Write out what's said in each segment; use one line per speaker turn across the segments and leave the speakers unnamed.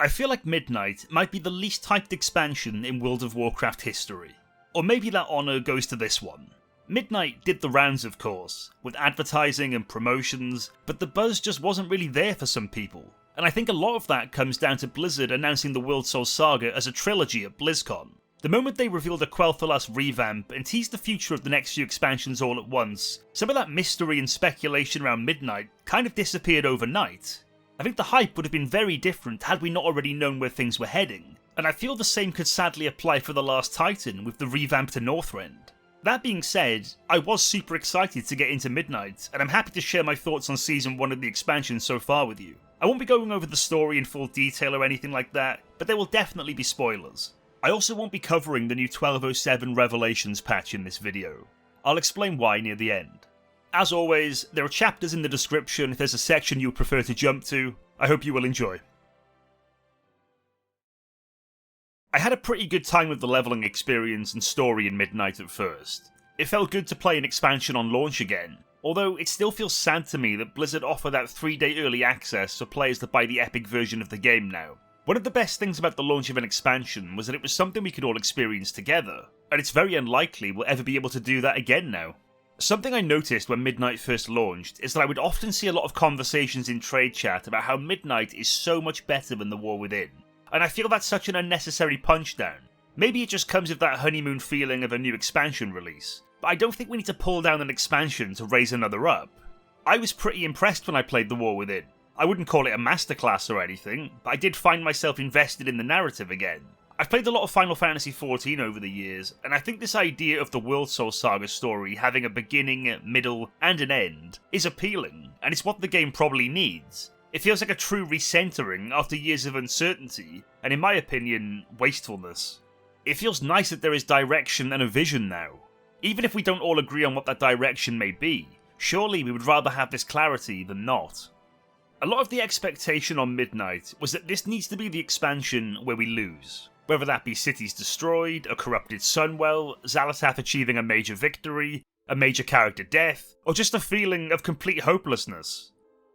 I feel like Midnight might be the least hyped expansion in World of Warcraft history. Or maybe that honour goes to this one. Midnight did the rounds of course, with advertising and promotions, but the buzz just wasn't really there for some people. And I think a lot of that comes down to Blizzard announcing the World Soul Saga as a trilogy at BlizzCon. The moment they revealed a Quel'Thalas revamp and teased the future of the next few expansions all at once, some of that mystery and speculation around Midnight kind of disappeared overnight. I think the hype would have been very different had we not already known where things were heading, and I feel the same could sadly apply for The Last Titan with the revamp to Northrend. That being said, I was super excited to get into Midnight, and I'm happy to share my thoughts on Season 1 of the expansion so far with you. I won't be going over the story in full detail or anything like that, but there will definitely be spoilers. I also won't be covering the new 1207 Revelations patch in this video. I'll explain why near the end. As always, there are chapters in the description if there's a section you would prefer to jump to. I hope you will enjoy. I had a pretty good time with the leveling experience and story in Midnight at first. It felt good to play an expansion on launch again, although it still feels sad to me that Blizzard offer that 3-day early access for players that buy the epic version of the game now. One of the best things about the launch of an expansion was that it was something we could all experience together, and it's very unlikely we'll ever be able to do that again now. Something I noticed when Midnight first launched is that I would often see a lot of conversations in trade chat about how Midnight is so much better than The War Within, and I feel that's such an unnecessary punchdown. Maybe it just comes with that honeymoon feeling of a new expansion release, but I don't think we need to pull down an expansion to raise another up. I was pretty impressed when I played The War Within. I wouldn't call it a masterclass or anything, but I did find myself invested in the narrative again. I've played a lot of Final Fantasy XIV over the years, and I think this idea of the World Soul Saga story having a beginning, middle, and an end is appealing, and it's what the game probably needs. It feels like a true recentering after years of uncertainty, and in my opinion, wastefulness. It feels nice that there is direction and a vision now. Even if we don't all agree on what that direction may be, surely we would rather have this clarity than not. A lot of the expectation on Midnight was that this needs to be the expansion where we lose. Whether that be cities destroyed, a corrupted Sunwell, Xal'atath achieving a major victory, a major character death, or just a feeling of complete hopelessness.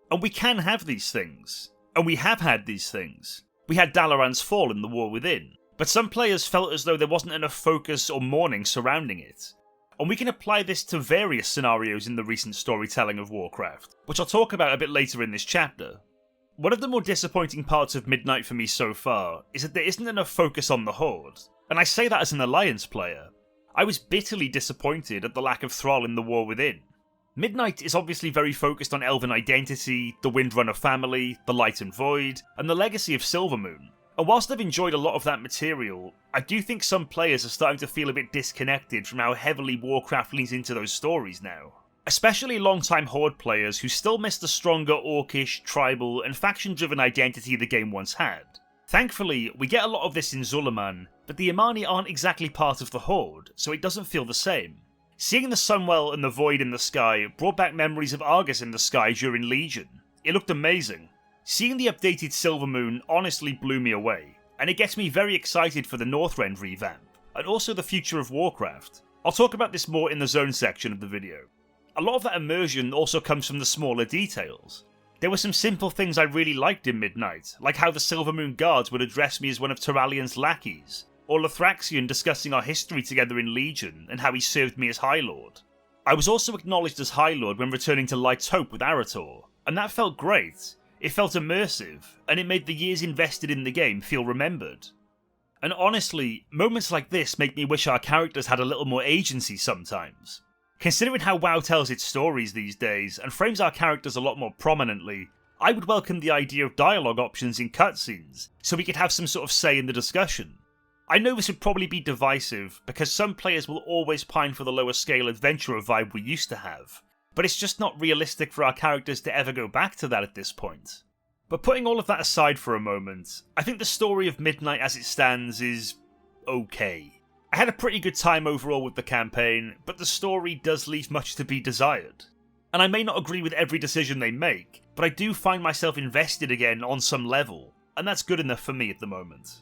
And we can have these things. And we have had these things. We had Dalaran's fall in The War Within, but some players felt as though there wasn't enough focus or mourning surrounding it. And we can apply this to various scenarios in the recent storytelling of Warcraft, which I'll talk about a bit later in this chapter. One of the more disappointing parts of Midnight for me so far is that there isn't enough focus on the Horde, and I say that as an Alliance player. I was bitterly disappointed at the lack of Thrall in The War Within. Midnight is obviously very focused on Elven identity, the Windrunner family, the Light and Void, and the legacy of Silvermoon. And whilst I've enjoyed a lot of that material, I do think some players are starting to feel a bit disconnected from how heavily Warcraft leans into those stories now. Especially long-time Horde players who still miss the stronger orcish, tribal, and faction-driven identity the game once had. Thankfully, we get a lot of this in Zul'Aman, but the Imani aren't exactly part of the Horde, so it doesn't feel the same. Seeing the Sunwell and the Void in the sky brought back memories of Argus in the sky during Legion. It looked amazing. Seeing the updated Silvermoon honestly blew me away, and it gets me very excited for the Northrend revamp, and also the future of Warcraft. I'll talk about this more in the zone section of the video. A lot of that immersion also comes from the smaller details. There were some simple things I really liked in Midnight, like how the Silvermoon guards would address me as one of Turalian's lackeys, or Lothraxion discussing our history together in Legion and how he served me as High Lord. I was also acknowledged as High Lord when returning to Light's Hope with Arator, and that felt great. It felt immersive, and it made the years invested in the game feel remembered. And honestly, moments like this make me wish our characters had a little more agency sometimes. Considering how WoW tells its stories these days, and frames our characters a lot more prominently, I would welcome the idea of dialogue options in cutscenes, so we could have some sort of say in the discussion. I know this would probably be divisive, because some players will always pine for the lower scale adventurer vibe we used to have, but it's just not realistic for our characters to ever go back to that at this point. But putting all of that aside for a moment, I think the story of Midnight as it stands is okay. I had a pretty good time overall with the campaign, but the story does leave much to be desired. And I may not agree with every decision they make, but I do find myself invested again on some level, and that's good enough for me at the moment.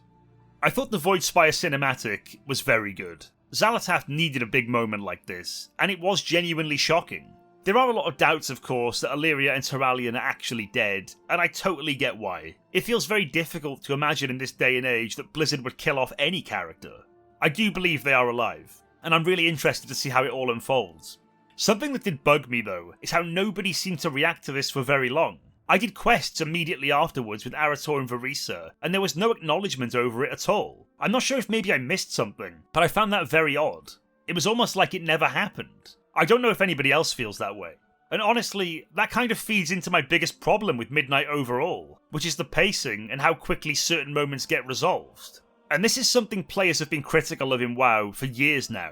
I thought the Voidspire cinematic was very good. Xal'atath needed a big moment like this, and it was genuinely shocking. There are a lot of doubts, of course, that Illyria and Turalyon are actually dead, and I totally get why. It feels very difficult to imagine in this day and age that Blizzard would kill off any character. I do believe they are alive, and I'm really interested to see how it all unfolds. Something that did bug me though, is how nobody seemed to react to this for very long. I did quests immediately afterwards with Arator and Verisa, and there was no acknowledgement over it at all. I'm not sure if maybe I missed something, but I found that very odd. It was almost like it never happened. I don't know if anybody else feels that way. And honestly, that kind of feeds into my biggest problem with Midnight overall, which is the pacing and how quickly certain moments get resolved. And this is something players have been critical of in WoW for years now.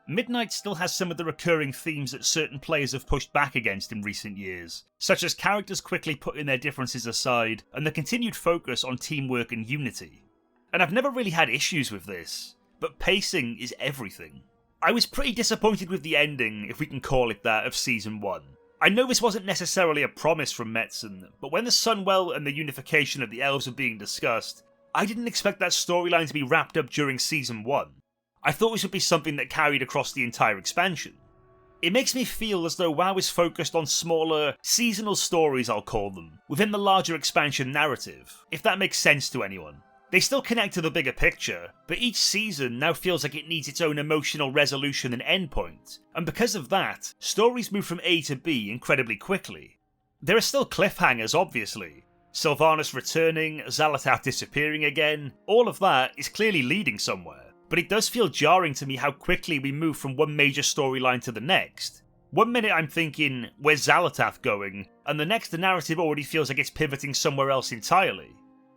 Midnight still has some of the recurring themes that certain players have pushed back against in recent years, such as characters quickly putting their differences aside and the continued focus on teamwork and unity. And I've never really had issues with this, but pacing is everything. I was pretty disappointed with the ending, if we can call it that, of Season 1. I know this wasn't necessarily a promise from Metzen, but when the Sunwell and the unification of the elves were being discussed, I didn't expect that storyline to be wrapped up during Season 1. I thought this would be something that carried across the entire expansion. It makes me feel as though WoW is focused on smaller, seasonal stories, I'll call them, within the larger expansion narrative, if that makes sense to anyone. They still connect to the bigger picture, but each season now feels like it needs its own emotional resolution and endpoint, and because of that, stories move from A to B incredibly quickly. There are still cliffhangers, obviously. Sylvanas returning, Xal'atath disappearing again, all of that is clearly leading somewhere, but it does feel jarring to me how quickly we move from one major storyline to the next. One minute I'm thinking, where's Xal'atath going? And the next the narrative already feels like it's pivoting somewhere else entirely.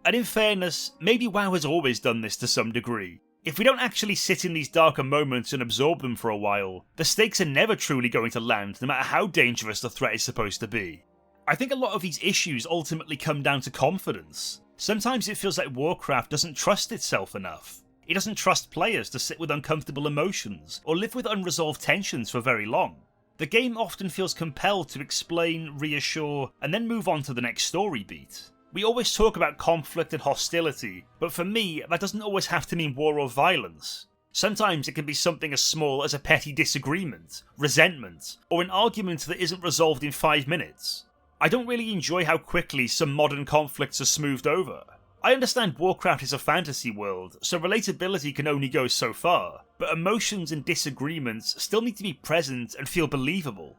And in fairness, maybe WoW has always done this to some degree. If we don't actually sit in these darker moments and absorb them for a while, the stakes are never truly going to land, no matter how dangerous the threat is supposed to be. I think a lot of these issues ultimately come down to confidence. Sometimes it feels like Warcraft doesn't trust itself enough. It doesn't trust players to sit with uncomfortable emotions, or live with unresolved tensions for very long. The game often feels compelled to explain, reassure, and then move on to the next story beat. We always talk about conflict and hostility, but for me, that doesn't always have to mean war or violence. Sometimes it can be something as small as a petty disagreement, resentment, or an argument that isn't resolved in 5 minutes. I don't really enjoy how quickly some modern conflicts are smoothed over. I understand Warcraft is a fantasy world, so relatability can only go so far, but emotions and disagreements still need to be present and feel believable.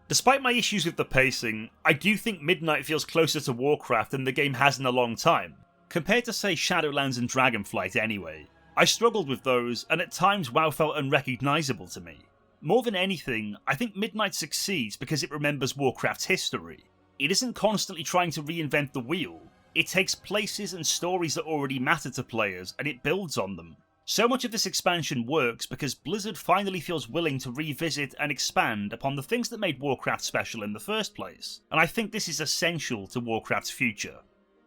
Despite my issues with the pacing, I do think Midnight feels closer to Warcraft than the game has in a long time, compared to say Shadowlands and Dragonflight anyway. I struggled with those, and at times WoW felt unrecognisable to me. More than anything, I think Midnight succeeds because it remembers Warcraft's history. It isn't constantly trying to reinvent the wheel. It takes places and stories that already matter to players, and it builds on them. So much of this expansion works because Blizzard finally feels willing to revisit and expand upon the things that made Warcraft special in the first place, and I think this is essential to Warcraft's future.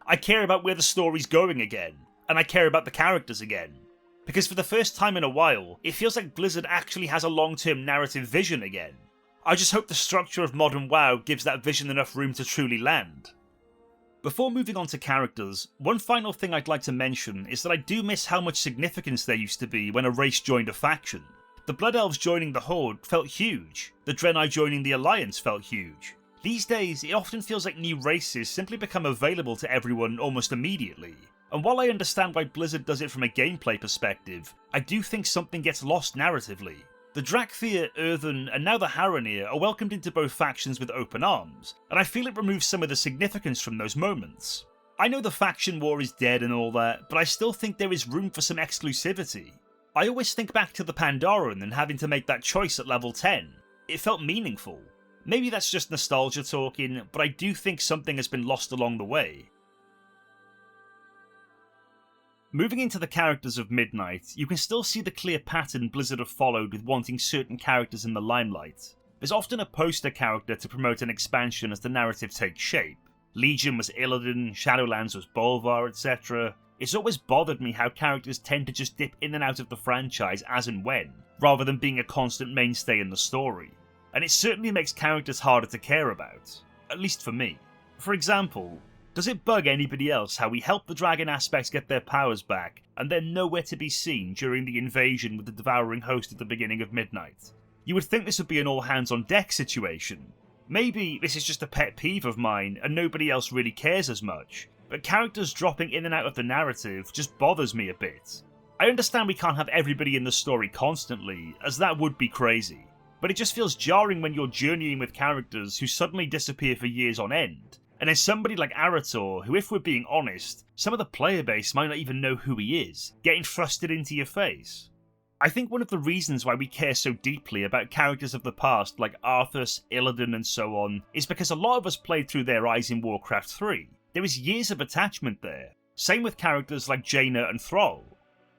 I care about where the story's going again, and I care about the characters again. Because for the first time in a while, it feels like Blizzard actually has a long-term narrative vision again. I just hope the structure of modern WoW gives that vision enough room to truly land. Before moving on to characters, one final thing I'd like to mention is that I do miss how much significance there used to be when a race joined a faction. The Blood Elves joining the Horde felt huge, the Draenei joining the Alliance felt huge. These days, it often feels like new races simply become available to everyone almost immediately. And while I understand why Blizzard does it from a gameplay perspective, I do think something gets lost narratively. The Drakthir, Earthen, and now the Haranir are welcomed into both factions with open arms, and I feel it removes some of the significance from those moments. I know the faction war is dead and all that, but I still think there is room for some exclusivity. I always think back to the Pandaren and having to make that choice at level 10. It felt meaningful. Maybe that's just nostalgia talking, but I do think something has been lost along the way. Moving into the characters of Midnight, you can still see the clear pattern Blizzard have followed with wanting certain characters in the limelight. There's often a poster character to promote an expansion as the narrative takes shape. Legion was Illidan, Shadowlands was Bolvar, etc. It's always bothered me how characters tend to just dip in and out of the franchise as and when, rather than being a constant mainstay in the story. And it certainly makes characters harder to care about, at least for me. For example, does it bug anybody else how we help the dragon aspects get their powers back, and they're nowhere to be seen during the invasion with the devouring host at the beginning of Midnight? You would think this would be an all-hands-on-deck situation, Maybe this is just a pet peeve of mine and nobody else really cares as much, but characters dropping in and out of the narrative just bothers me a bit. I understand we can't have everybody in the story constantly, as that would be crazy, but it just feels jarring when you're journeying with characters who suddenly disappear for years on end, and there's somebody like Arator who, if we're being honest, some of the player base might not even know who he is, getting thrusted into your face. I think one of the reasons why we care so deeply about characters of the past like Arthas, Illidan and so on is because a lot of us played through their eyes in Warcraft 3. There is years of attachment there. Same with characters like Jaina and Thrall.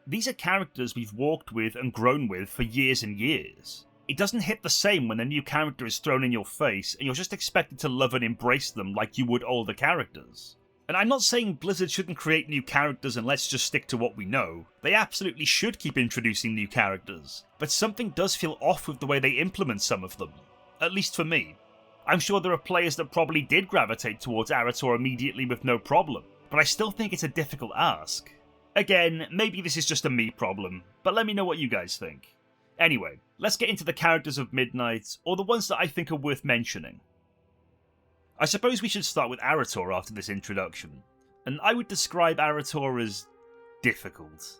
These are characters we've walked with and grown with for years and years. It doesn't hit the same when a new character is thrown in your face and you're just expected to love and embrace them like you would older characters. And I'm not saying Blizzard shouldn't create new characters and let's just stick to what we know. They absolutely should keep introducing new characters, but something does feel off with the way they implement some of them. At least for me. I'm sure there are players that probably did gravitate towards Arator immediately with no problem, but I still think it's a difficult ask. Again, maybe this is just a me problem, but let me know what you guys think. Anyway, let's get into the characters of Midnight, or the ones that I think are worth mentioning. I suppose we should start with Arator after this introduction, and I would describe Arator as difficult.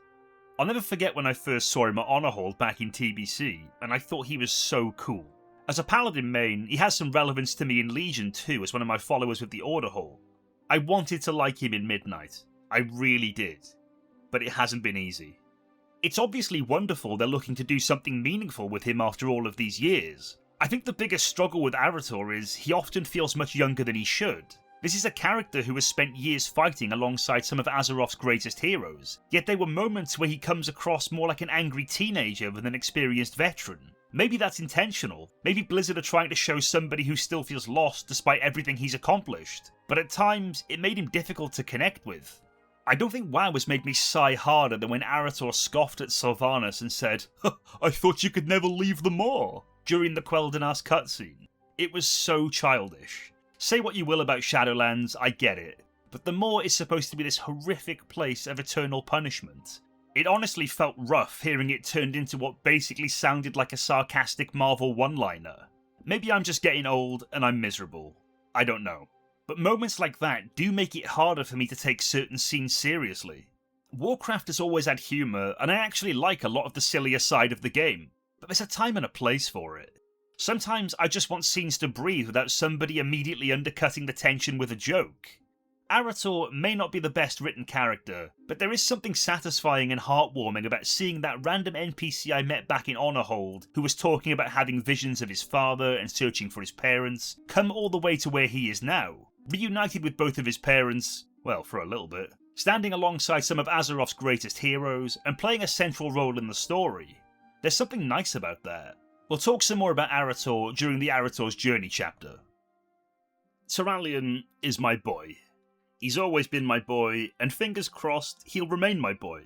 I'll never forget when I first saw him at Honorhold back in TBC, and I thought he was so cool. As a paladin main, he has some relevance to me in Legion too as one of my followers with the Order Hall. I wanted to like him in Midnight, I really did. But it hasn't been easy. It's obviously wonderful they're looking to do something meaningful with him after all of these years. I think the biggest struggle with Arator is he often feels much younger than he should. This is a character who has spent years fighting alongside some of Azeroth's greatest heroes, yet there were moments where he comes across more like an angry teenager than an experienced veteran. Maybe that's intentional, maybe Blizzard are trying to show somebody who still feels lost despite everything he's accomplished, but at times it made him difficult to connect with. I don't think WoW has made me sigh harder than when Arator scoffed at Sylvanas and said, "I thought you could never leave the Maw," during the Quel'Danas cutscene. It was so childish. Say what you will about Shadowlands, I get it, but the Maw is supposed to be this horrific place of eternal punishment. It honestly felt rough hearing it turned into what basically sounded like a sarcastic Marvel one-liner. Maybe I'm just getting old and I'm miserable. I don't know. But moments like that do make it harder for me to take certain scenes seriously. Warcraft has always had humour, and I actually like a lot of the sillier side of the game, but there's a time and a place for it. Sometimes I just want scenes to breathe without somebody immediately undercutting the tension with a joke. Arator may not be the best written character, but there is something satisfying and heartwarming about seeing that random NPC I met back in Honorhold, who was talking about having visions of his father and searching for his parents, come all the way to where he is now. Reunited with both of his parents, well, for a little bit, standing alongside some of Azeroth's greatest heroes, and playing a central role in the story. There's something nice about that. We'll talk some more about Arator during the Arator's Journey chapter. Turalyon is my boy. He's always been my boy, and fingers crossed, he'll remain my boy.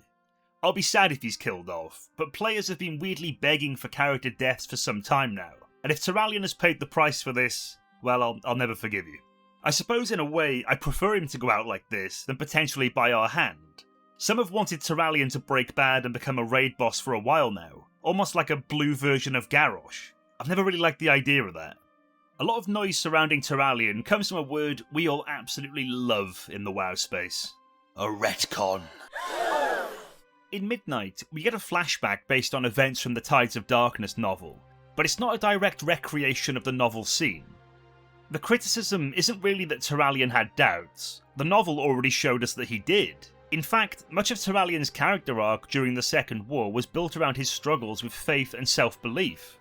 I'll be sad if he's killed off, but players have been weirdly begging for character deaths for some time now, and if Turalyon has paid the price for this, well, I'll never forgive you. I suppose in a way, I prefer him to go out like this than potentially by our hand. Some have wanted Turalyon to break bad and become a raid boss for a while now, almost like a blue version of Garrosh. I've never really liked the idea of that. A lot of noise surrounding Turalyon comes from a word we all absolutely love in the WoW space. A retcon. In Midnight, we get a flashback based on events from the Tides of Darkness novel, but it's not a direct recreation of the novel scene. The criticism isn't really that Turalyon had doubts. The novel already showed us that he did. In fact, much of Turalyon's character arc during the Second War was built around his struggles with faith and self-belief.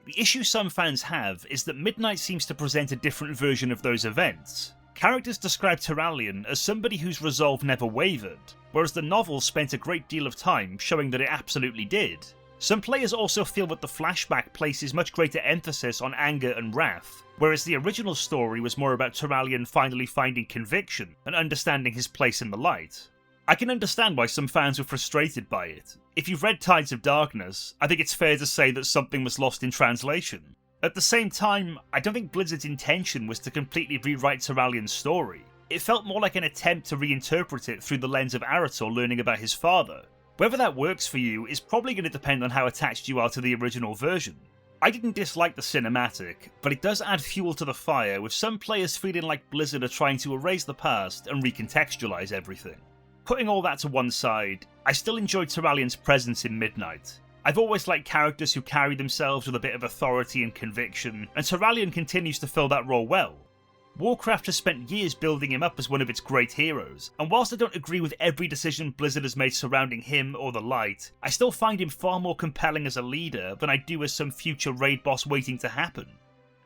The issue some fans have is that Midnight seems to present a different version of those events. Characters describe Turalyon as somebody whose resolve never wavered, whereas the novel spent a great deal of time showing that it absolutely did. Some players also feel that the flashback places much greater emphasis on anger and wrath, whereas the original story was more about Turalyon finally finding conviction and understanding his place in the light. I can understand why some fans were frustrated by it. If you've read Tides of Darkness, I think it's fair to say that something was lost in translation. At the same time, I don't think Blizzard's intention was to completely rewrite Turalyon's story. It felt more like an attempt to reinterpret it through the lens of Arator learning about his father. Whether that works for you is probably going to depend on how attached you are to the original version. I didn't dislike the cinematic, but it does add fuel to the fire, with some players feeling like Blizzard are trying to erase the past and recontextualize everything. Putting all that to one side, I still enjoyed Turalion's presence in Midnight. I've always liked characters who carry themselves with a bit of authority and conviction, and Turalion continues to fill that role well. Warcraft has spent years building him up as one of its great heroes, and whilst I don't agree with every decision Blizzard has made surrounding him or the Light, I still find him far more compelling as a leader than I do as some future raid boss waiting to happen.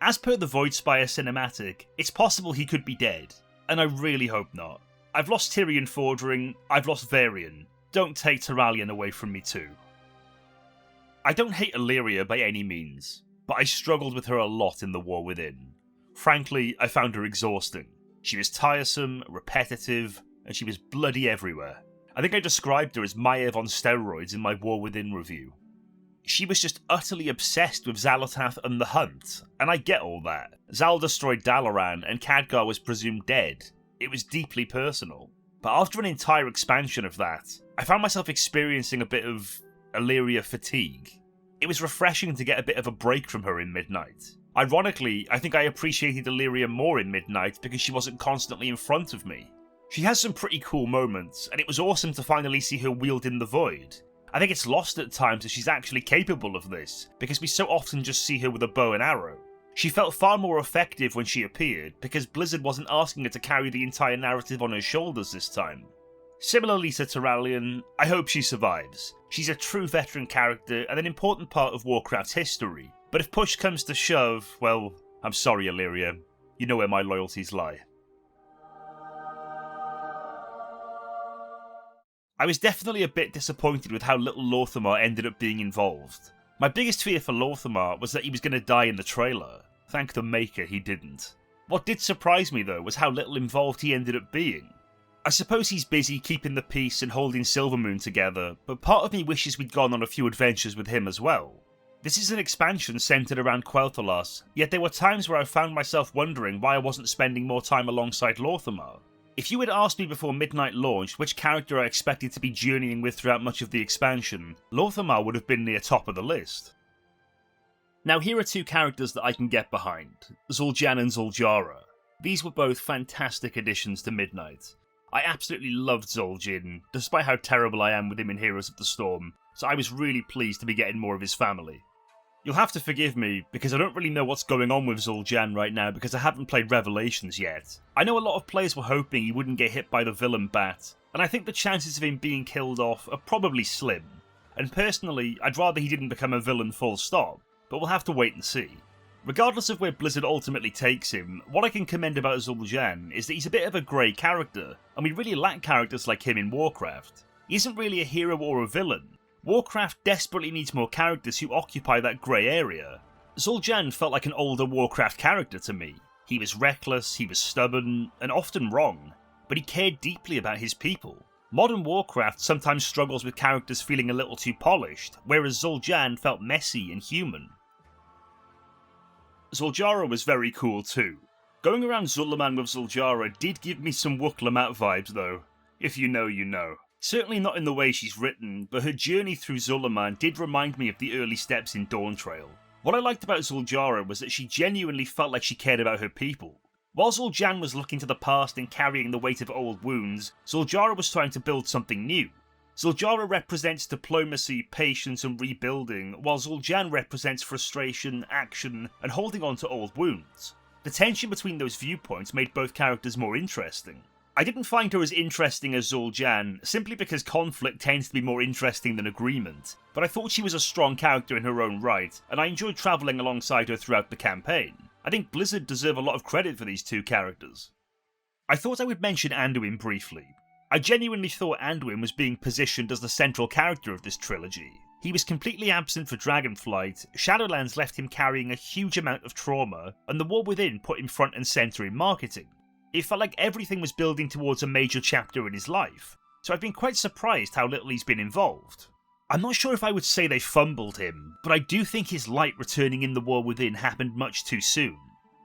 As per the Voidspire cinematic, it's possible he could be dead, and I really hope not. I've lost Tyrion Fordring, I've lost Varian. Don't take Turalion away from me too. I don't hate Illyria by any means, but I struggled with her a lot in The War Within. Frankly, I found her exhausting. She was tiresome, repetitive, and she was bloody everywhere. I think I described her as Maiev on steroids in my War Within review. She was just utterly obsessed with Xal'atath and the Hunt, and I get all that. Zal destroyed Dalaran, and Khadgar was presumed dead. It was deeply personal. But after an entire expansion of that, I found myself experiencing a bit of Illyria fatigue. It was refreshing to get a bit of a break from her in Midnight. Ironically, I think I appreciated Illyria more in Midnight because she wasn't constantly in front of me. She has some pretty cool moments, and it was awesome to finally see her wielding the Void. I think it's lost at times that she's actually capable of this, because we so often just see her with a bow and arrow. She felt far more effective when she appeared, because Blizzard wasn't asking her to carry the entire narrative on her shoulders this time. Similarly to Turalion, I hope she survives. She's a true veteran character and an important part of Warcraft's history. But if push comes to shove, well, I'm sorry Illyria, you know where my loyalties lie. I was definitely a bit disappointed with how little Lor'themar ended up being involved. My biggest fear for Lor'themar was that he was going to die in the trailer. Thank the Maker he didn't. What did surprise me though was how little involved he ended up being. I suppose he's busy keeping the peace and holding Silvermoon together, but part of me wishes we'd gone on a few adventures with him as well. This is an expansion centred around Quel'Thalas, yet there were times where I found myself wondering why I wasn't spending more time alongside Lor'themar. If you had asked me before Midnight launched which character I expected to be journeying with throughout much of the expansion, Lor'themar would have been near top of the list. Now here are two characters that I can get behind, Zul'Jin and Zul'Jara. These were both fantastic additions to Midnight. I absolutely loved Zul'Jin, despite how terrible I am with him in Heroes of the Storm, so I was really pleased to be getting more of his family. You'll have to forgive me, because I don't really know what's going on with Zul'Jin right now because I haven't played Revelations yet. I know a lot of players were hoping he wouldn't get hit by the villain bat, and I think the chances of him being killed off are probably slim. And personally, I'd rather he didn't become a villain full stop, but we'll have to wait and see. Regardless of where Blizzard ultimately takes him, what I can commend about Zul'Jin is that he's a bit of a grey character, and we really lack characters like him in Warcraft. He isn't really a hero or a villain. Warcraft desperately needs more characters who occupy that grey area. Zul'Jin felt like an older Warcraft character to me. He was reckless, he was stubborn, and often wrong, but he cared deeply about his people. Modern Warcraft sometimes struggles with characters feeling a little too polished, whereas Zul'Jin felt messy and human. Zul'Jara was very cool too. Going around Zul'Aman with Zul'Jara did give me some Wuk'lamat vibes though. If you know, you know. Certainly not in the way she's written, but her journey through Zul'Aman did remind me of the early steps in Dawntrail. What I liked about Zul'Jara was that she genuinely felt like she cared about her people. While Zul'Jin was looking to the past and carrying the weight of old wounds, Zul'Jara was trying to build something new. Zul'Jara represents diplomacy, patience and rebuilding, while Zul'Jin represents frustration, action, and holding on to old wounds. The tension between those viewpoints made both characters more interesting. I didn't find her as interesting as Zul'Jin, simply because conflict tends to be more interesting than agreement, but I thought she was a strong character in her own right, and I enjoyed travelling alongside her throughout the campaign. I think Blizzard deserve a lot of credit for these two characters. I thought I would mention Anduin briefly. I genuinely thought Anduin was being positioned as the central character of this trilogy. He was completely absent for Dragonflight, Shadowlands left him carrying a huge amount of trauma, and The War Within put him front and centre in marketing. It felt like everything was building towards a major chapter in his life, so I've been quite surprised how little he's been involved. I'm not sure if I would say they fumbled him, but I do think his light returning in The War Within happened much too soon.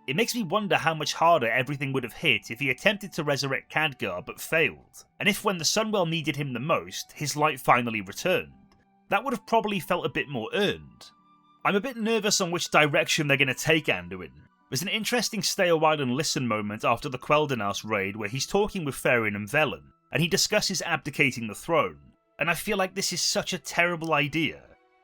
It makes me wonder how much harder everything would have hit if he attempted to resurrect Khadgar but failed, and if when the Sunwell needed him the most, his light finally returned. That would have probably felt a bit more earned. I'm a bit nervous on which direction they're going to take Anduin. There's an interesting stay a while and listen moment after the Quel'Danas raid where he's talking with Therion and Velen, and he discusses abdicating the throne, and I feel like this is such a terrible idea.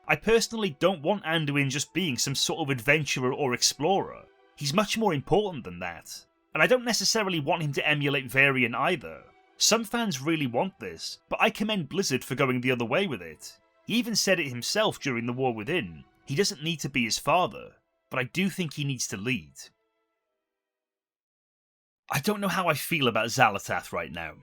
I personally don't want Anduin just being some sort of adventurer or explorer. He's much more important than that, and I don't necessarily want him to emulate Varian either. Some fans really want this, but I commend Blizzard for going the other way with it. He even said it himself during the War Within. He doesn't need to be his father, but I do think he needs to lead. I don't know how I feel about Xal'atath right now.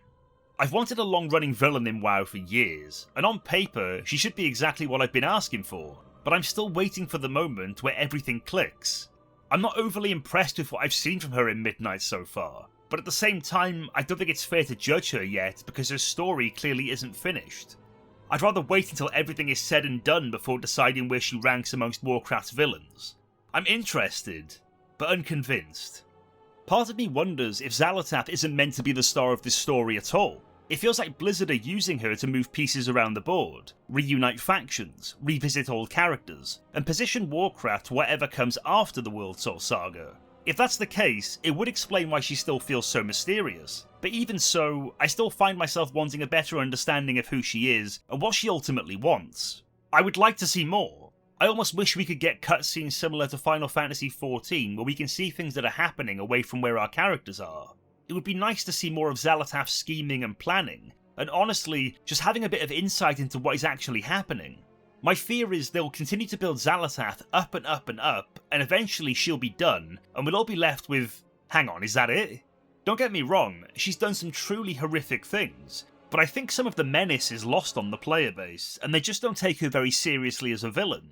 I've wanted a long-running villain in WoW for years, and on paper, she should be exactly what I've been asking for, but I'm still waiting for the moment where everything clicks. I'm not overly impressed with what I've seen from her in Midnight so far, but at the same time, I don't think it's fair to judge her yet because her story clearly isn't finished. I'd rather wait until everything is said and done before deciding where she ranks amongst Warcraft's villains. I'm interested, but unconvinced. Part of me wonders if Xal'atath isn't meant to be the star of this story at all. It feels like Blizzard are using her to move pieces around the board, reunite factions, revisit old characters, and position Warcraft whatever comes after the World Soul Saga. If that's the case, it would explain why she still feels so mysterious. But even so, I still find myself wanting a better understanding of who she is and what she ultimately wants. I would like to see more. I almost wish we could get cutscenes similar to Final Fantasy XIV where we can see things that are happening away from where our characters are. It would be nice to see more of Xal'atath's scheming and planning, and honestly, just having a bit of insight into what is actually happening. My fear is they'll continue to build Xal'atath up and up and up, and eventually she'll be done, and we'll all be left with, hang on, is that it? Don't get me wrong, she's done some truly horrific things, but I think some of the menace is lost on the player base, and they just don't take her very seriously as a villain.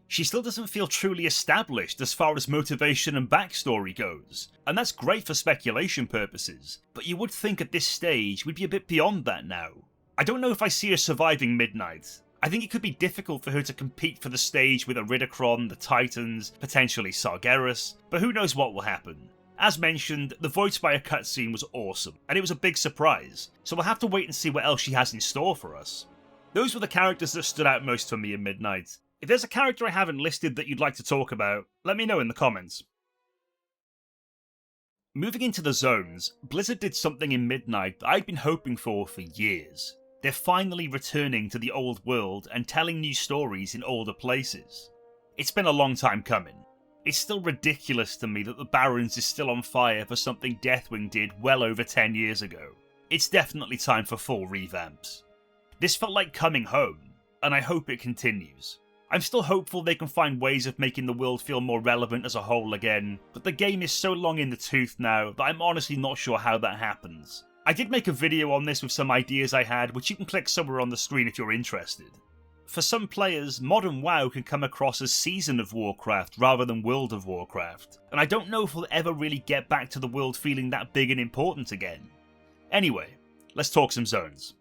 She still doesn't feel truly established as far as motivation and backstory goes, and that's great for speculation purposes, but you would think at this stage we'd be a bit beyond that now. I don't know if I see her surviving Midnight. I think it could be difficult for her to compete for the stage with Aridocron, the Titans, potentially Sargeras, but who knows what will happen. As mentioned, the voice by a cutscene was awesome, and it was a big surprise, so we'll have to wait and see what else she has in store for us. Those were the characters that stood out most for me in Midnight. If there's a character I haven't listed that you'd like to talk about, let me know in the comments. Moving into the zones, Blizzard did something in Midnight that I'd been hoping for years. They're finally returning to the old world and telling new stories in older places. It's been a long time coming. It's still ridiculous to me that the Barrens is still on fire for something Deathwing did well over 10 years ago. It's definitely time for full revamps. This felt like coming home, and I hope it continues. I'm still hopeful they can find ways of making the world feel more relevant as a whole again, but the game is so long in the tooth now that I'm honestly not sure how that happens. I did make a video on this with some ideas I had, which you can click somewhere on the screen if you're interested. For some players, modern WoW can come across as Season of Warcraft rather than World of Warcraft, and I don't know if we'll ever really get back to the world feeling that big and important again. Anyway, let's talk some zones.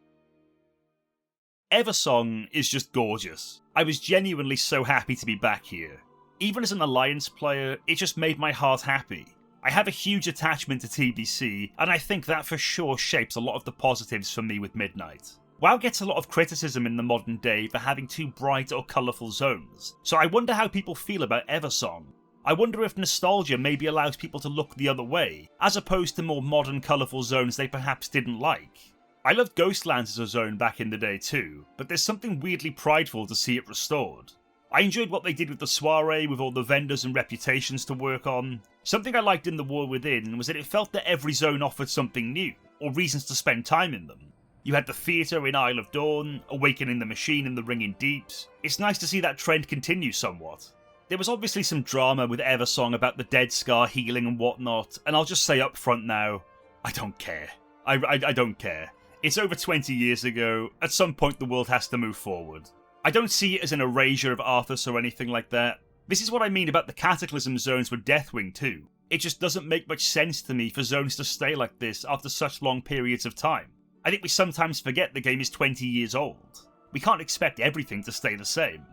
Eversong is just gorgeous. I was genuinely so happy to be back here. Even as an Alliance player, it just made my heart happy. I have a huge attachment to TBC, and I think that for sure shapes a lot of the positives for me with Midnight. WoW gets a lot of criticism in the modern day for having too bright or colourful zones, so I wonder how people feel about Eversong. I wonder if nostalgia maybe allows people to look the other way, as opposed to more modern colourful zones they perhaps didn't like. I loved Ghostlands as a zone back in the day too, but there's something weirdly prideful to see it restored. I enjoyed what they did with the soiree with all the vendors and reputations to work on. Something I liked in the War Within was that it felt that every zone offered something new, or reasons to spend time in them. You had the theatre in Isle of Dawn, Awakening the Machine in the Ringing Deeps. It's nice to see that trend continue somewhat. There was obviously some drama with Eversong about the Dead Scar healing and whatnot, and I'll just say up front now, I don't care. I don't care. It's over 20 years ago, at some point the world has to move forward. I don't see it as an erasure of Arthas or anything like that. This is what I mean about the Cataclysm zones with Deathwing too. It just doesn't make much sense to me for zones to stay like this after such long periods of time. I think we sometimes forget the game is 20 years old. We can't expect everything to stay the same.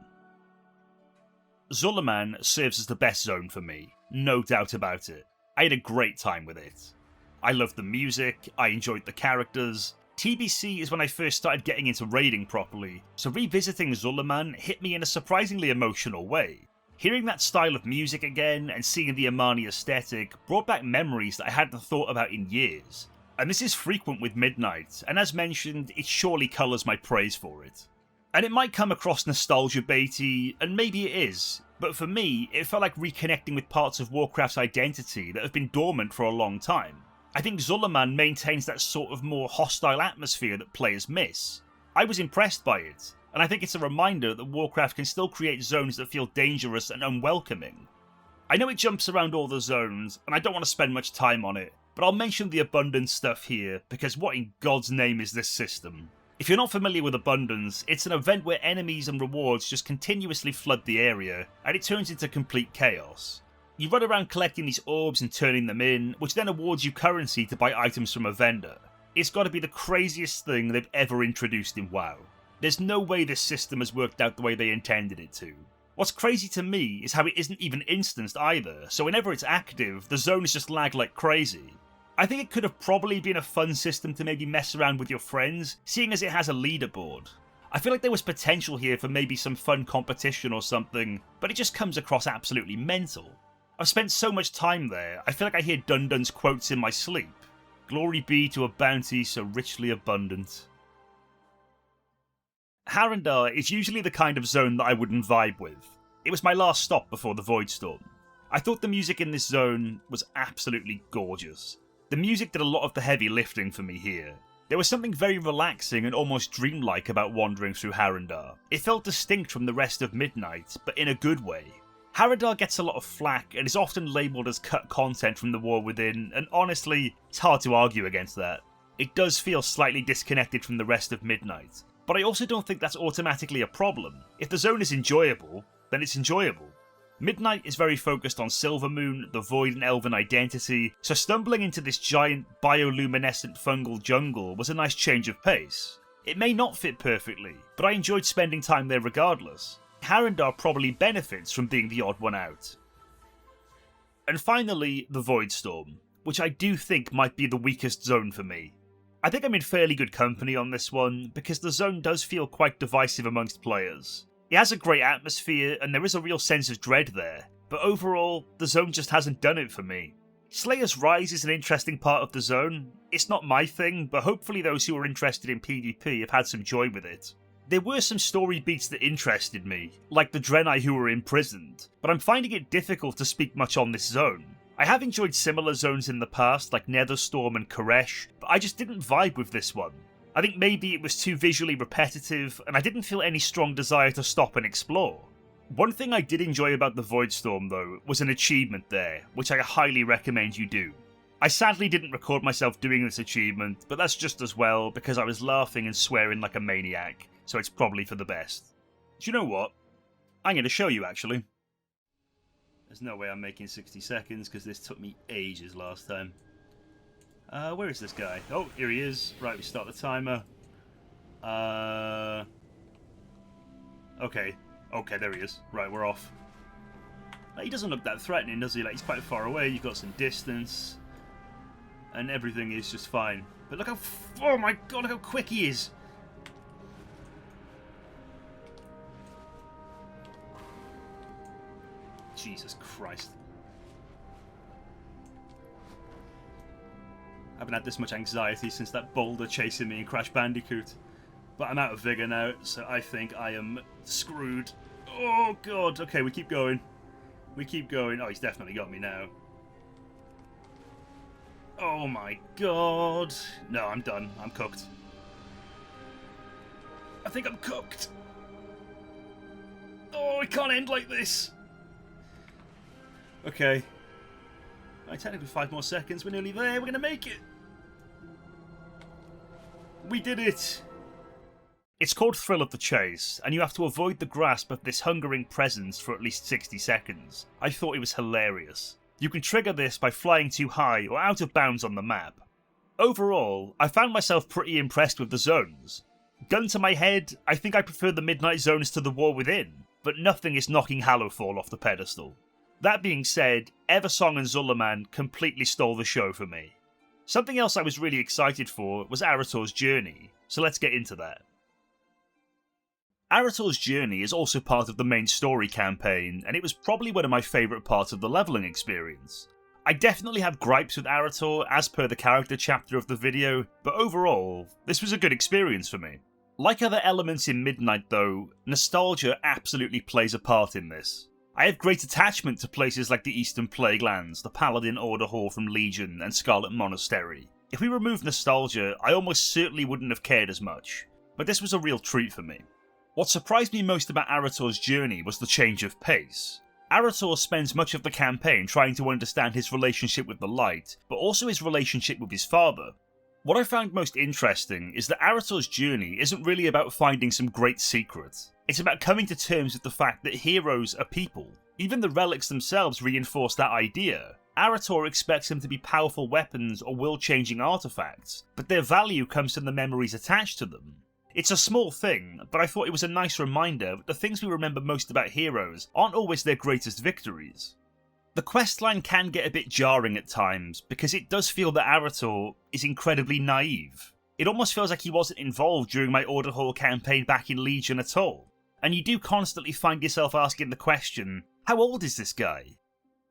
Zul'Aman serves as the best zone for me, no doubt about it. I had a great time with it. I loved the music, I enjoyed the characters. TBC is when I first started getting into raiding properly, so revisiting Zul'Aman hit me in a surprisingly emotional way. Hearing that style of music again and seeing the Amani aesthetic brought back memories that I hadn't thought about in years. And this is frequent with Midnight, and as mentioned, it surely colours my praise for it. And it might come across nostalgia baity, and maybe it is, but for me, it felt like reconnecting with parts of Warcraft's identity that have been dormant for a long time. I think Zul'Aman maintains that sort of more hostile atmosphere that players miss. I was impressed by it, and I think it's a reminder that Warcraft can still create zones that feel dangerous and unwelcoming. I know it jumps around all the zones, and I don't want to spend much time on it, but I'll mention the Abundance stuff here, because what in God's name is this system? If you're not familiar with Abundance, it's an event where enemies and rewards just continuously flood the area, and it turns into complete chaos. You run around collecting these orbs and turning them in, which then awards you currency to buy items from a vendor. It's got to be the craziest thing they've ever introduced in WoW. There's no way this system has worked out the way they intended it to. What's crazy to me is how it isn't even instanced either, so whenever it's active, the zones just lag like crazy. I think it could have probably been a fun system to maybe mess around with your friends, seeing as it has a leaderboard. I feel like there was potential here for maybe some fun competition or something, but it just comes across absolutely mental. I've spent so much time there, I feel like I hear Dundun's quotes in my sleep. Glory be to a bounty so richly abundant. Harrendar is usually the kind of zone that I wouldn't vibe with. It was my last stop before the Voidstorm. I thought the music in this zone was absolutely gorgeous. The music did a lot of the heavy lifting for me here. There was something very relaxing and almost dreamlike about wandering through Harrendar. It felt distinct from the rest of Midnight, but in a good way. Harrendar gets a lot of flack and is often labelled as cut content from the War Within, and honestly, it's hard to argue against that. It does feel slightly disconnected from the rest of Midnight, but I also don't think that's automatically a problem. If the zone is enjoyable, then it's enjoyable. Midnight is very focused on Silvermoon, the Void and Elven identity, so stumbling into this giant bioluminescent fungal jungle was a nice change of pace. It may not fit perfectly, but I enjoyed spending time there regardless. Harrendar probably benefits from being the odd one out. And finally, the Voidstorm, which I do think might be the weakest zone for me. I think I'm in fairly good company on this one, because the zone does feel quite divisive amongst players. It has a great atmosphere, and there is a real sense of dread there, but overall, the zone just hasn't done it for me. Slayer's Rise is an interesting part of the zone. It's not my thing, but hopefully those who are interested in PvP have had some joy with it. There were some story beats that interested me, like the Draenei who were imprisoned, but I'm finding it difficult to speak much on this zone. I have enjoyed similar zones in the past, like Netherstorm and Koresh, but I just didn't vibe with this one. I think maybe it was too visually repetitive, and I didn't feel any strong desire to stop and explore. One thing I did enjoy about the Voidstorm though, was an achievement there, which I highly recommend you do. I sadly didn't record myself doing this achievement, but that's just as well, because I was laughing and swearing like a maniac, so it's probably for the best. Do you know what? I'm going to show you actually. There's no way I'm making 60 seconds, because this took me ages last time. Where is this guy? Oh, here he is. Right, we start the timer. Okay. Okay, there he is. Right, we're off. He doesn't look that threatening, does he? Like, he's quite far away, you've got some distance. And everything is just fine. But look how... oh my god, look how quick he is! Jesus Christ. I haven't had this much anxiety since that boulder chasing me in Crash Bandicoot. But I'm out of vigour now, so I think I am screwed. Oh god, okay, we keep going. We keep going. Oh, he's definitely got me now. Oh my god. No, I'm done. I'm cooked. I think I'm cooked. Oh, it can't end like this. Okay. Right, technically 5 more seconds. We're nearly there. We're going to make it. We did it. It's called Thrill of the Chase, and you have to avoid the grasp of this hungering presence for at least 60 seconds. I thought it was hilarious. You can trigger this by flying too high or out of bounds on the map. Overall, I found myself pretty impressed with the zones. Gun to my head, I think I prefer the Midnight zones to the War Within, but nothing is knocking Hallowfall off the pedestal. That being said, Eversong and Zul'Aman completely stole the show for me. Something else I was really excited for was Arator's journey, so let's get into that. Arator's journey is also part of the main story campaign, and it was probably one of my favourite parts of the levelling experience. I definitely have gripes with Arator as per the character chapter of the video, but overall, this was a good experience for me. Like other elements in Midnight though, nostalgia absolutely plays a part in this. I have great attachment to places like the Eastern Plaguelands, the Paladin Order Hall from Legion, and Scarlet Monastery. If we remove nostalgia, I almost certainly wouldn't have cared as much, but this was a real treat for me. What surprised me most about Arator's journey was the change of pace. Arator spends much of the campaign trying to understand his relationship with the light, but also his relationship with his father. What I found most interesting is that Arator's journey isn't really about finding some great secret. It's about coming to terms with the fact that heroes are people. Even the relics themselves reinforce that idea. Arator expects them to be powerful weapons or world-changing artifacts, but their value comes from the memories attached to them. It's a small thing, but I thought it was a nice reminder that the things we remember most about heroes aren't always their greatest victories. The questline can get a bit jarring at times, because it does feel that Arator is incredibly naive. It almost feels like he wasn't involved during my Order Hall campaign back in Legion at all, and you do constantly find yourself asking the question, how old is this guy?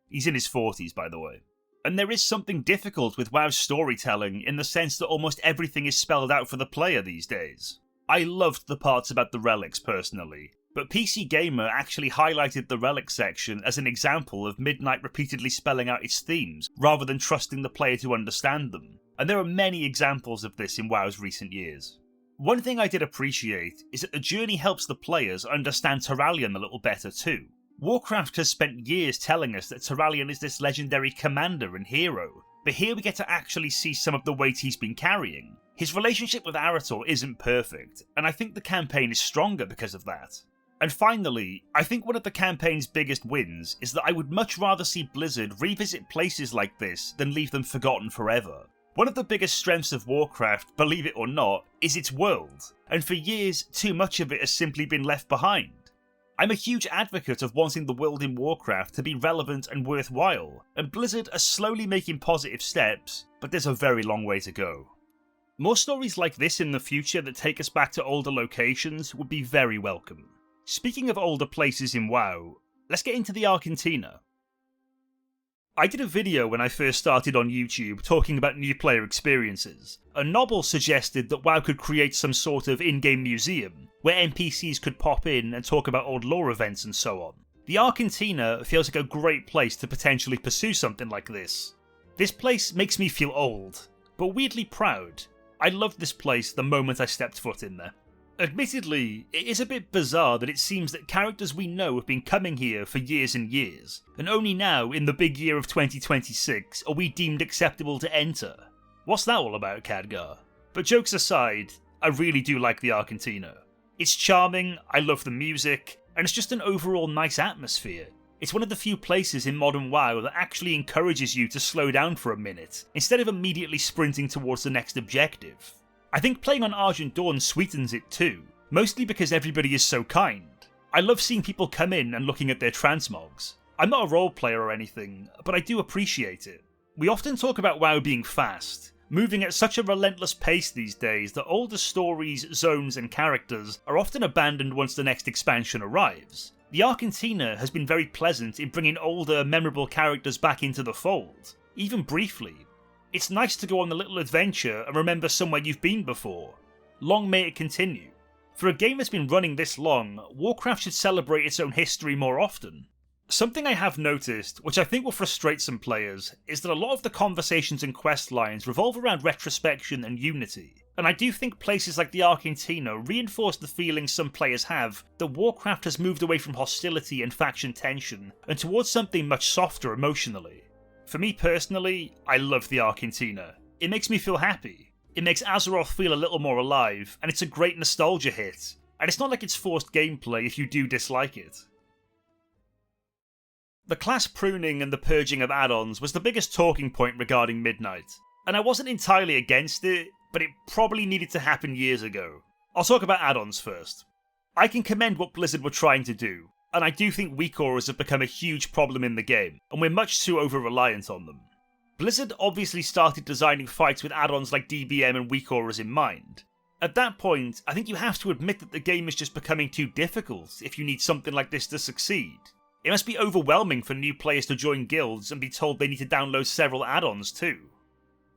He's in his 40s, by the way. And there is something difficult with WoW's storytelling in the sense that almost everything is spelled out for the player these days. I loved the parts about the relics personally, but PC Gamer actually highlighted the relic section as an example of Midnight repeatedly spelling out its themes, rather than trusting the player to understand them, and there are many examples of this in WoW's recent years. One thing I did appreciate is that the journey helps the players understand Turalyon a little better too. Warcraft has spent years telling us that Turalyon is this legendary commander and hero, but here we get to actually see some of the weight he's been carrying. His relationship with Arator isn't perfect, and I think the campaign is stronger because of that. And finally, I think one of the campaign's biggest wins is that I would much rather see Blizzard revisit places like this than leave them forgotten forever. One of the biggest strengths of Warcraft, believe it or not, is its world, and for years, too much of it has simply been left behind. I'm a huge advocate of wanting the world in Warcraft to be relevant and worthwhile, and Blizzard are slowly making positive steps, but there's a very long way to go. More stories like this in the future that take us back to older locations would be very welcome. Speaking of older places in WoW, let's get into the Arcantina. I did a video when I first started on YouTube talking about new player experiences. A Nobble suggested that WoW could create some sort of in-game museum, where NPCs could pop in and talk about old lore events and so on. The Arcantina feels like a great place to potentially pursue something like this. This place makes me feel old, but weirdly proud. I loved this place the moment I stepped foot in there. Admittedly, it is a bit bizarre that it seems that characters we know have been coming here for years and years, and only now, in the big year of 2026, are we deemed acceptable to enter. What's that all about, Khadgar? But jokes aside, I really do like the Arcantina. It's charming, I love the music, and it's just an overall nice atmosphere. It's one of the few places in modern WoW that actually encourages you to slow down for a minute, instead of immediately sprinting towards the next objective. I think playing on Argent Dawn sweetens it too, mostly because everybody is so kind. I love seeing people come in and looking at their transmogs. I'm not a role player or anything, but I do appreciate it. We often talk about WoW being fast, moving at such a relentless pace these days that older stories, zones and characters are often abandoned once the next expansion arrives. The Arcantina has been very pleasant in bringing older, memorable characters back into the fold, even briefly. It's nice to go on a little adventure and remember somewhere you've been before. Long may it continue. For a game that's been running this long, Warcraft should celebrate its own history more often. Something I have noticed, which I think will frustrate some players, is that a lot of the conversations and quest lines revolve around retrospection and unity, and I do think places like the Arcantina reinforce the feeling some players have that Warcraft has moved away from hostility and faction tension and towards something much softer emotionally. For me personally, I love the Arcantina. It makes me feel happy. It makes Azeroth feel a little more alive, and it's a great nostalgia hit, and it's not like it's forced gameplay if you do dislike it. The class pruning and the purging of add-ons was the biggest talking point regarding Midnight, and I wasn't entirely against it, but it probably needed to happen years ago. I'll talk about add-ons first. I can commend what Blizzard were trying to do, and I do think weak auras have become a huge problem in the game, and we're much too over-reliant on them. Blizzard obviously started designing fights with add-ons like DBM and weak auras in mind. At that point, I think you have to admit that the game is just becoming too difficult if you need something like this to succeed. It must be overwhelming for new players to join guilds and be told they need to download several add-ons too.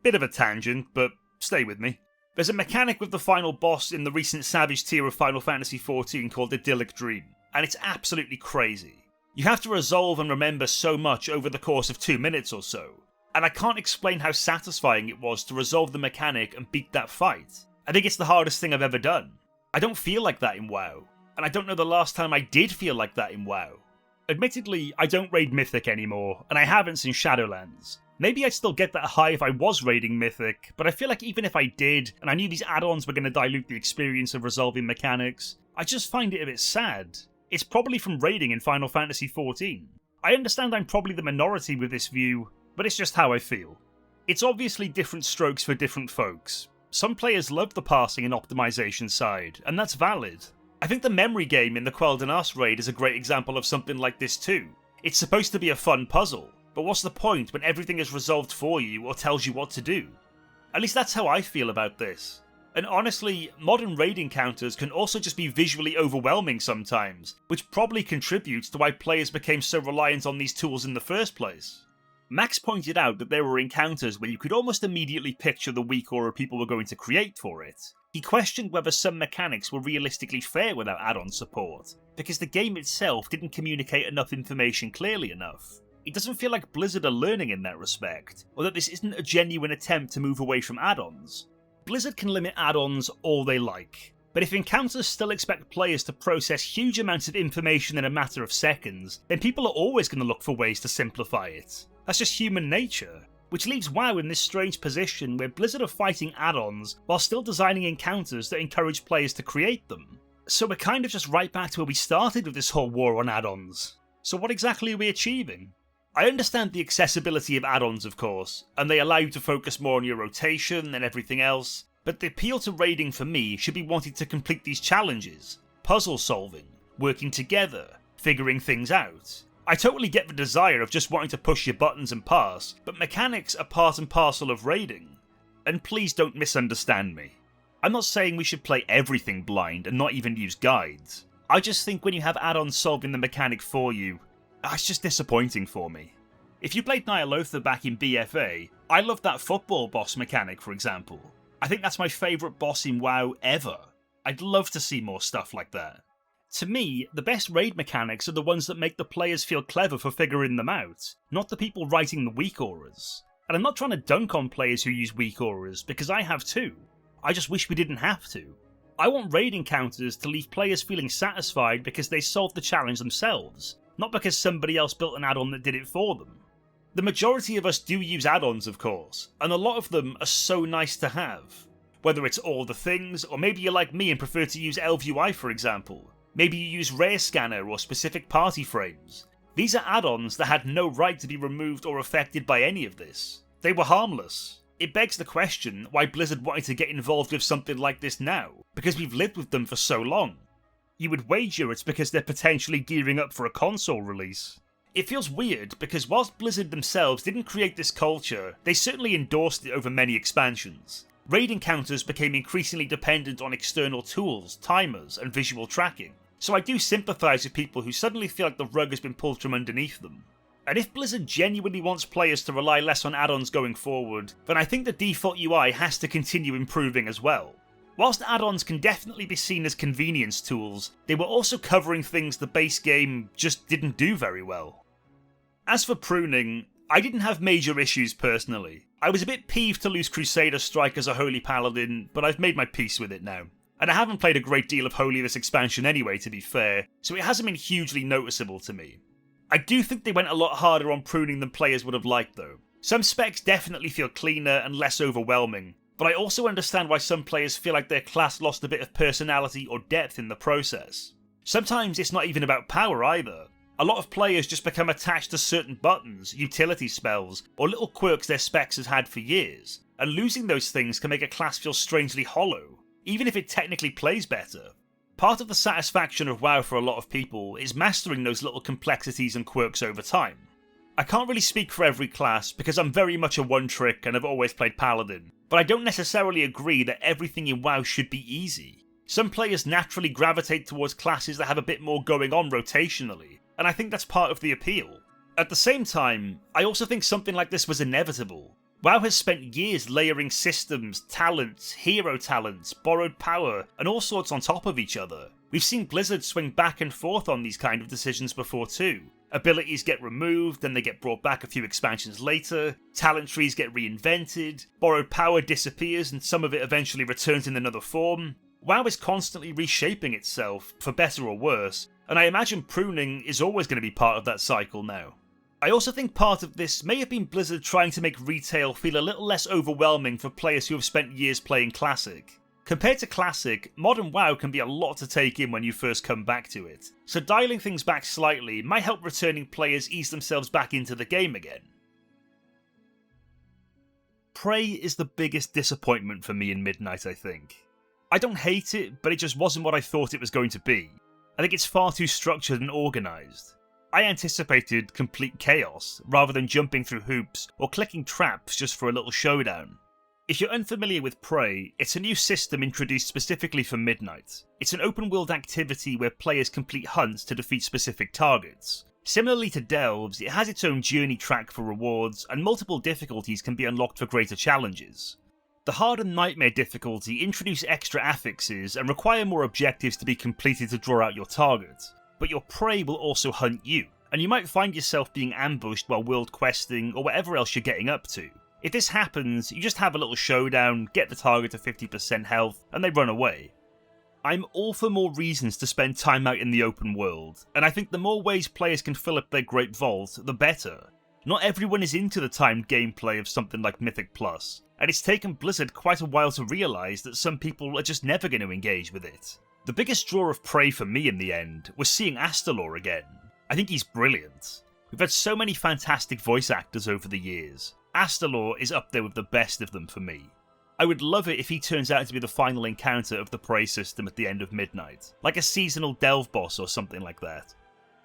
Bit of a tangent, but stay with me. There's a mechanic with the final boss in the recent Savage tier of Final Fantasy XIV called Idyllic Dream, and it's absolutely crazy. You have to resolve and remember so much over the course of 2 minutes or so, and I can't explain how satisfying it was to resolve the mechanic and beat that fight. I think it's the hardest thing I've ever done. I don't feel like that in WoW, and I don't know the last time I did feel like that in WoW. Admittedly, I don't raid Mythic anymore, and I haven't since Shadowlands. Maybe I'd still get that high if I was raiding Mythic, but I feel like even if I did, and I knew these add-ons were going to dilute the experience of resolving mechanics, I just find it a bit sad. It's probably from raiding in Final Fantasy XIV. I understand I'm probably the minority with this view, but it's just how I feel. It's obviously different strokes for different folks. Some players love the parsing and optimization side, and that's valid. I think the memory game in the Quel'Danas raid is a great example of something like this too. It's supposed to be a fun puzzle, but what's the point when everything is resolved for you or tells you what to do? At least that's how I feel about this. And honestly, modern raid encounters can also just be visually overwhelming sometimes, which probably contributes to why players became so reliant on these tools in the first place. Max pointed out that there were encounters where you could almost immediately picture the weak aura people were going to create for it. He questioned whether some mechanics were realistically fair without add-on support, because the game itself didn't communicate enough information clearly enough. It doesn't feel like Blizzard are learning in that respect, or that this isn't a genuine attempt to move away from add-ons. Blizzard can limit add-ons all they like, but if encounters still expect players to process huge amounts of information in a matter of seconds, then people are always going to look for ways to simplify it. That's just human nature, which leaves WoW in this strange position where Blizzard are fighting add-ons while still designing encounters that encourage players to create them. So we're kind of just right back to where we started with this whole war on add-ons. So what exactly are we achieving? I understand the accessibility of add-ons, of course, and they allow you to focus more on your rotation and everything else, but the appeal to raiding for me should be wanting to complete these challenges, puzzle solving, working together, figuring things out. I totally get the desire of just wanting to push your buttons and pass, but mechanics are part and parcel of raiding. And please don't misunderstand me. I'm not saying we should play everything blind and not even use guides. I just think when you have add-ons solving the mechanic for you, it's just disappointing for me. If you played Ny'alotha back in BFA, I loved that football boss mechanic, for example. I think that's my favourite boss in WoW ever. I'd love to see more stuff like that. To me, the best raid mechanics are the ones that make the players feel clever for figuring them out, not the people writing the weak auras. And I'm not trying to dunk on players who use weak auras, because I have too. I just wish we didn't have to. I want raid encounters to leave players feeling satisfied because they solved the challenge themselves, not because somebody else built an add-on that did it for them. The majority of us do use add-ons, of course, and a lot of them are so nice to have. Whether it's all the things, or maybe you're like me and prefer to use LVUI for example. Maybe you use Rare Scanner or specific party frames. These are add-ons that had no right to be removed or affected by any of this. They were harmless. It begs the question why Blizzard wanted to get involved with something like this now, because we've lived with them for so long. You would wager it's because they're potentially gearing up for a console release. It feels weird because whilst Blizzard themselves didn't create this culture, they certainly endorsed it over many expansions. Raid encounters became increasingly dependent on external tools, timers, and visual tracking. So I do sympathise with people who suddenly feel like the rug has been pulled from underneath them. And if Blizzard genuinely wants players to rely less on add-ons going forward, then I think the default UI has to continue improving as well. Whilst add-ons can definitely be seen as convenience tools, they were also covering things the base game just didn't do very well. As for pruning, I didn't have major issues personally. I was a bit peeved to lose Crusader Strike as a Holy Paladin, but I've made my peace with it now. And I haven't played a great deal of Holy this expansion anyway, to be fair, so it hasn't been hugely noticeable to me. I do think they went a lot harder on pruning than players would have liked though. Some specs definitely feel cleaner and less overwhelming, but I also understand why some players feel like their class lost a bit of personality or depth in the process. Sometimes it's not even about power either. A lot of players just become attached to certain buttons, utility spells, or little quirks their specs has had for years, and losing those things can make a class feel strangely hollow, even if it technically plays better. Part of the satisfaction of WoW for a lot of people is mastering those little complexities and quirks over time. I can't really speak for every class because I'm very much a one-trick and I've always played Paladin, but I don't necessarily agree that everything in WoW should be easy. Some players naturally gravitate towards classes that have a bit more going on rotationally, and I think that's part of the appeal. At the same time, I also think something like this was inevitable. WoW has spent years layering systems, talents, hero talents, borrowed power, and all sorts on top of each other. We've seen Blizzard swing back and forth on these kind of decisions before too. Abilities get removed, then they get brought back a few expansions later, talent trees get reinvented, borrowed power disappears and some of it eventually returns in another form. WoW is constantly reshaping itself, for better or worse, and I imagine pruning is always going to be part of that cycle now. I also think part of this may have been Blizzard trying to make retail feel a little less overwhelming for players who have spent years playing Classic. Compared to Classic, modern WoW can be a lot to take in when you first come back to it, so dialing things back slightly might help returning players ease themselves back into the game again. Prey is the biggest disappointment for me in Midnight, I think. I don't hate it, but it just wasn't what I thought it was going to be. I think it's far too structured and organised. I anticipated complete chaos, rather than jumping through hoops or clicking traps just for a little showdown. If you're unfamiliar with Prey, it's a new system introduced specifically for Midnight. It's an open world activity where players complete hunts to defeat specific targets. Similarly to Delves, it has its own journey track for rewards, and multiple difficulties can be unlocked for greater challenges. The Hard and Nightmare difficulty introduce extra affixes and require more objectives to be completed to draw out your target, but your prey will also hunt you, and you might find yourself being ambushed while world questing or whatever else you're getting up to. If this happens, you just have a little showdown, get the target to 50% health, and they run away. I'm all for more reasons to spend time out in the open world, and I think the more ways players can fill up their great vault, the better. Not everyone is into the timed gameplay of something like Mythic Plus, and it's taken Blizzard quite a while to realise that some people are just never going to engage with it. The biggest draw of Prey for me in the end was seeing Astalor again. I think he's brilliant. We've had so many fantastic voice actors over the years. Astalor is up there with the best of them for me. I would love it if he turns out to be the final encounter of the Prey system at the end of Midnight, like a seasonal delve boss or something like that.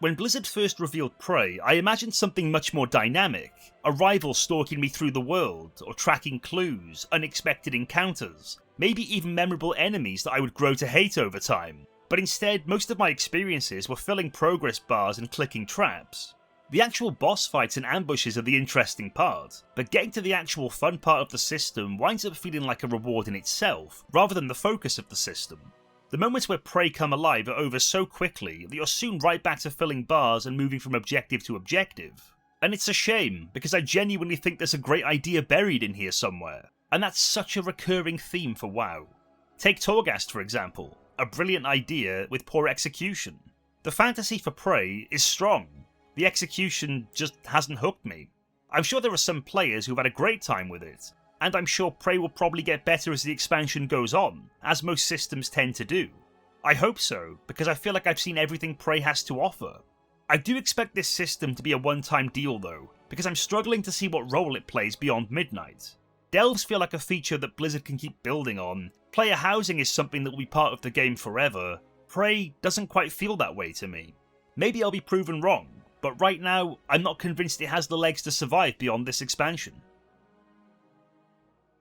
When Blizzard first revealed Prey, I imagined something much more dynamic, a rival stalking me through the world, or tracking clues, unexpected encounters, maybe even memorable enemies that I would grow to hate over time, but instead most of my experiences were filling progress bars and clicking traps. The actual boss fights and ambushes are the interesting part, but getting to the actual fun part of the system winds up feeling like a reward in itself, rather than the focus of the system. The moments where Prey come alive are over so quickly that you're soon right back to filling bars and moving from objective to objective. And it's a shame, because I genuinely think there's a great idea buried in here somewhere, and that's such a recurring theme for WoW. Take Torghast for example, a brilliant idea with poor execution. The fantasy for Prey is strong. The execution just hasn't hooked me. I'm sure there are some players who've had a great time with it, and I'm sure Prey will probably get better as the expansion goes on, as most systems tend to do. I hope so, because I feel like I've seen everything Prey has to offer. I do expect this system to be a one-time deal though, because I'm struggling to see what role it plays beyond Midnight. Delves feel like a feature that Blizzard can keep building on, player housing is something that will be part of the game forever. Prey doesn't quite feel that way to me. Maybe I'll be proven wrong, but right now, I'm not convinced it has the legs to survive beyond this expansion.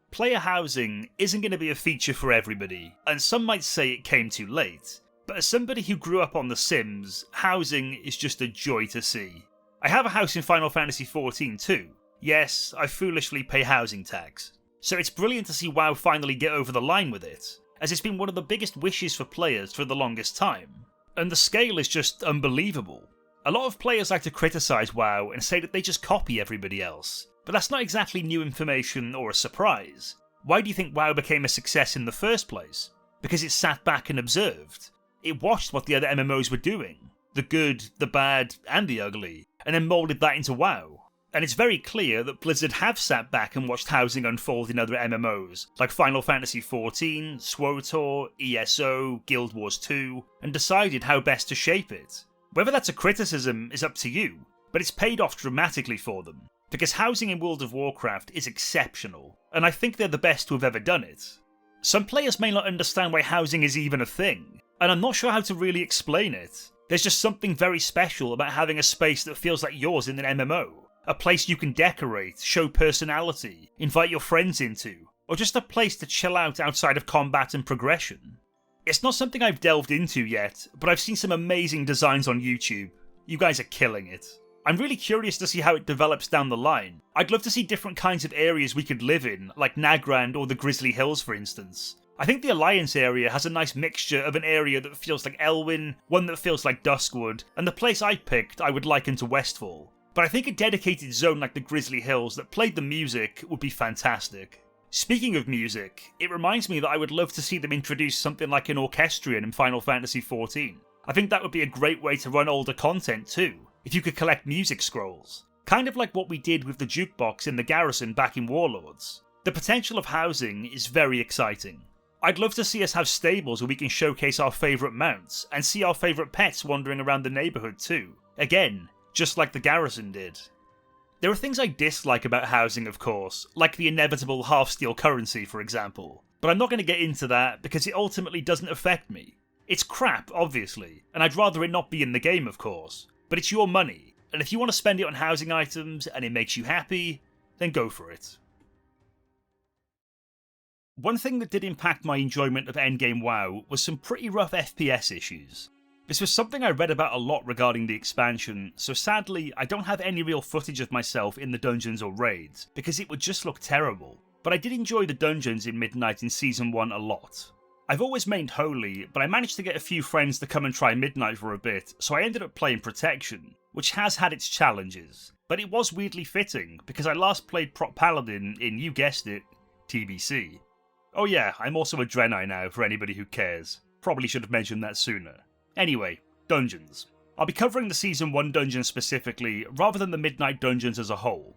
Player housing isn't going to be a feature for everybody, and some might say it came too late, but as somebody who grew up on The Sims, housing is just a joy to see. I have a house in Final Fantasy XIV too. Yes, I foolishly pay housing tax. So it's brilliant to see WoW finally get over the line with it, as it's been one of the biggest wishes for players for the longest time. And the scale is just unbelievable. A lot of players like to criticise WoW and say that they just copy everybody else, but that's not exactly new information or a surprise. Why do you think WoW became a success in the first place? Because it sat back and observed. It watched what the other MMOs were doing, the good, the bad, and the ugly, and then moulded that into WoW. And it's very clear that Blizzard have sat back and watched housing unfold in other MMOs, like Final Fantasy XIV, SWTOR, ESO, Guild Wars 2, and decided how best to shape it. Whether that's a criticism is up to you, but it's paid off dramatically for them, because housing in World of Warcraft is exceptional, and I think they're the best who have ever done it. Some players may not understand why housing is even a thing, and I'm not sure how to really explain it. There's just something very special about having a space that feels like yours in an MMO, A place you can decorate, show personality, invite your friends into, or just a place to chill out outside of combat and progression. It's not something I've delved into yet, but I've seen some amazing designs on YouTube. You guys are killing it. I'm really curious to see how it develops down the line. I'd love to see different kinds of areas we could live in, like Nagrand or the Grizzly Hills for instance. I think the Alliance area has a nice mixture of an area that feels like Elwyn, one that feels like Duskwood, and the place I picked I would liken to Westfall. But I think a dedicated zone like the Grizzly Hills that played the music would be fantastic. Speaking of music, it reminds me that I would love to see them introduce something like an orchestrion in Final Fantasy XIV. I think that would be a great way to run older content too, if you could collect music scrolls. Kind of like what we did with the jukebox in the garrison back in Warlords. The potential of housing is very exciting. I'd love to see us have stables where we can showcase our favourite mounts, and see our favourite pets wandering around the neighbourhood too. Again, just like the garrison did. There are things I dislike about housing, of course, like the inevitable half-steel currency, for example, but I'm not going to get into that because it ultimately doesn't affect me. It's crap, obviously, and I'd rather it not be in the game, of course, but it's your money, and if you want to spend it on housing items and it makes you happy, then go for it. One thing that did impact my enjoyment of endgame WoW was some pretty rough FPS issues. This was something I read about a lot regarding the expansion, so sadly I don't have any real footage of myself in the dungeons or raids, because it would just look terrible. But I did enjoy the dungeons in Midnight in Season 1 a lot. I've always mained Holy, but I managed to get a few friends to come and try Midnight for a bit, so I ended up playing Protection, which has had its challenges. But it was weirdly fitting, because I last played Prot Paladin in, you guessed it, TBC. Oh yeah, I'm also a Draenei now, for anybody who cares. Probably should have mentioned that sooner. Anyway, dungeons. I'll be covering the Season 1 dungeons specifically, rather than the Midnight dungeons as a whole.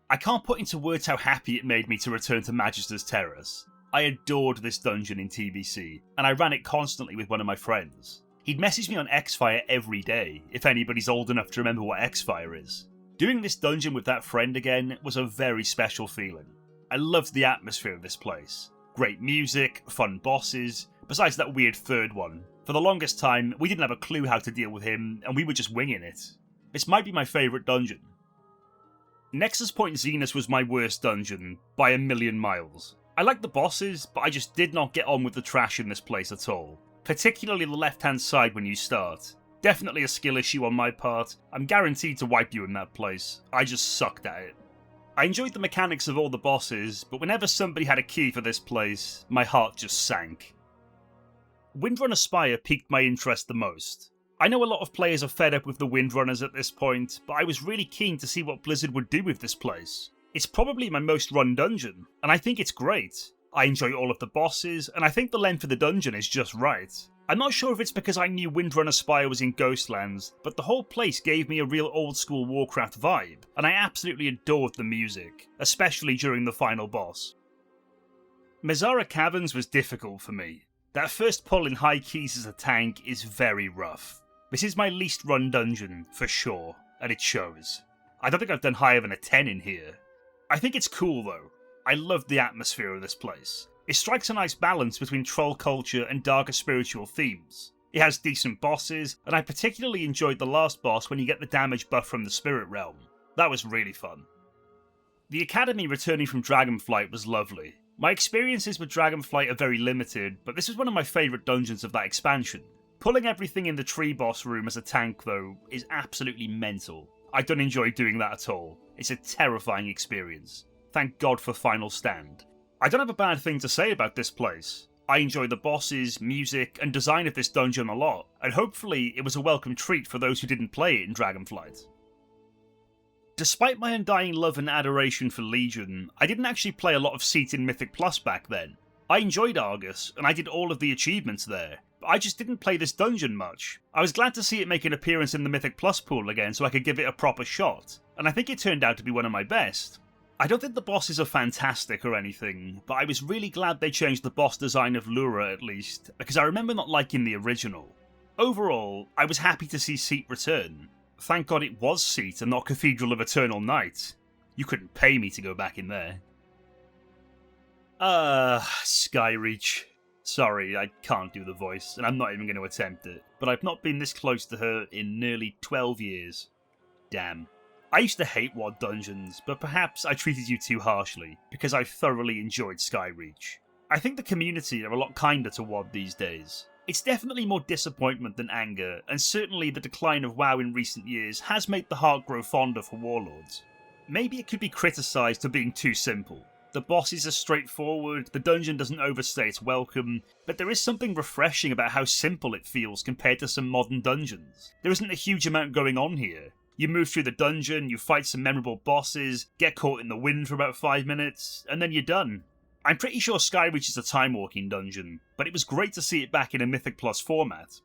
I can't put into words how happy it made me to return to Magister's Terrace. I adored this dungeon in TBC, and I ran it constantly with one of my friends. He'd message me on Xfire every day, if anybody's old enough to remember what Xfire is. Doing this dungeon with that friend again was a very special feeling. I loved the atmosphere of this place. Great music, fun bosses, besides that weird third one. For the longest time, we didn't have a clue how to deal with him, and we were just winging it. This might be my favourite dungeon. Nexus Point Zenith was my worst dungeon, by a million miles. I liked the bosses, but I just did not get on with the trash in this place at all. Particularly the left-hand side when you start. Definitely a skill issue on my part. I'm guaranteed to wipe you in that place. I just sucked at it. I enjoyed the mechanics of all the bosses, but whenever somebody had a key for this place, my heart just sank. Windrunner Spire piqued my interest the most. I know a lot of players are fed up with the Windrunners at this point, but I was really keen to see what Blizzard would do with this place. It's probably my most run dungeon, and I think it's great. I enjoy all of the bosses, and I think the length of the dungeon is just right. I'm not sure if it's because I knew Windrunner Spire was in Ghostlands, but the whole place gave me a real old-school Warcraft vibe, and I absolutely adored the music, especially during the final boss. Mezara Caverns was difficult for me. That first pull in high keys as a tank is very rough. This is my least run dungeon, for sure, and it shows. I don't think I've done higher than a 10 in here. I think it's cool though. I love the atmosphere of this place. It strikes a nice balance between troll culture and darker spiritual themes. It has decent bosses, and I particularly enjoyed the last boss when you get the damage buff from the Spirit Realm. That was really fun. The Academy returning from Dragonflight was lovely. My experiences with Dragonflight are very limited, but this is one of my favourite dungeons of that expansion. Pulling everything in the tree boss room as a tank though is absolutely mental. I don't enjoy doing that at all. It's a terrifying experience. Thank God for Final Stand. I don't have a bad thing to say about this place. I enjoy the bosses, music, and design of this dungeon a lot, and hopefully it was a welcome treat for those who didn't play it in Dragonflight. Despite my undying love and adoration for Legion, I didn't actually play a lot of Seat in Mythic Plus back then. I enjoyed Argus, and I did all of the achievements there, but I just didn't play this dungeon much. I was glad to see it make an appearance in the Mythic Plus pool again so I could give it a proper shot, and I think it turned out to be one of my best. I don't think the bosses are fantastic or anything, but I was really glad they changed the boss design of Lura at least, because I remember not liking the original. Overall, I was happy to see Seat return. Thank God it was Seat and not Cathedral of Eternal Night. You couldn't pay me to go back in there. Skyreach. Sorry, I can't do the voice, and I'm not even going to attempt it, but I've not been this close to her in nearly 12 years. Damn. I used to hate WoD dungeons, but perhaps I treated you too harshly, because I thoroughly enjoyed Skyreach. I think the community are a lot kinder to WoD these days. It's definitely more disappointment than anger, and certainly the decline of WoW in recent years has made the heart grow fonder for Warlords. Maybe it could be criticised for being too simple. The bosses are straightforward, the dungeon doesn't overstay its welcome, but there is something refreshing about how simple it feels compared to some modern dungeons. There isn't a huge amount going on here. You move through the dungeon, you fight some memorable bosses, get caught in the wind for about 5 minutes, and then you're done. I'm pretty sure Skyreach is a time-walking dungeon, but it was great to see it back in a Mythic Plus format.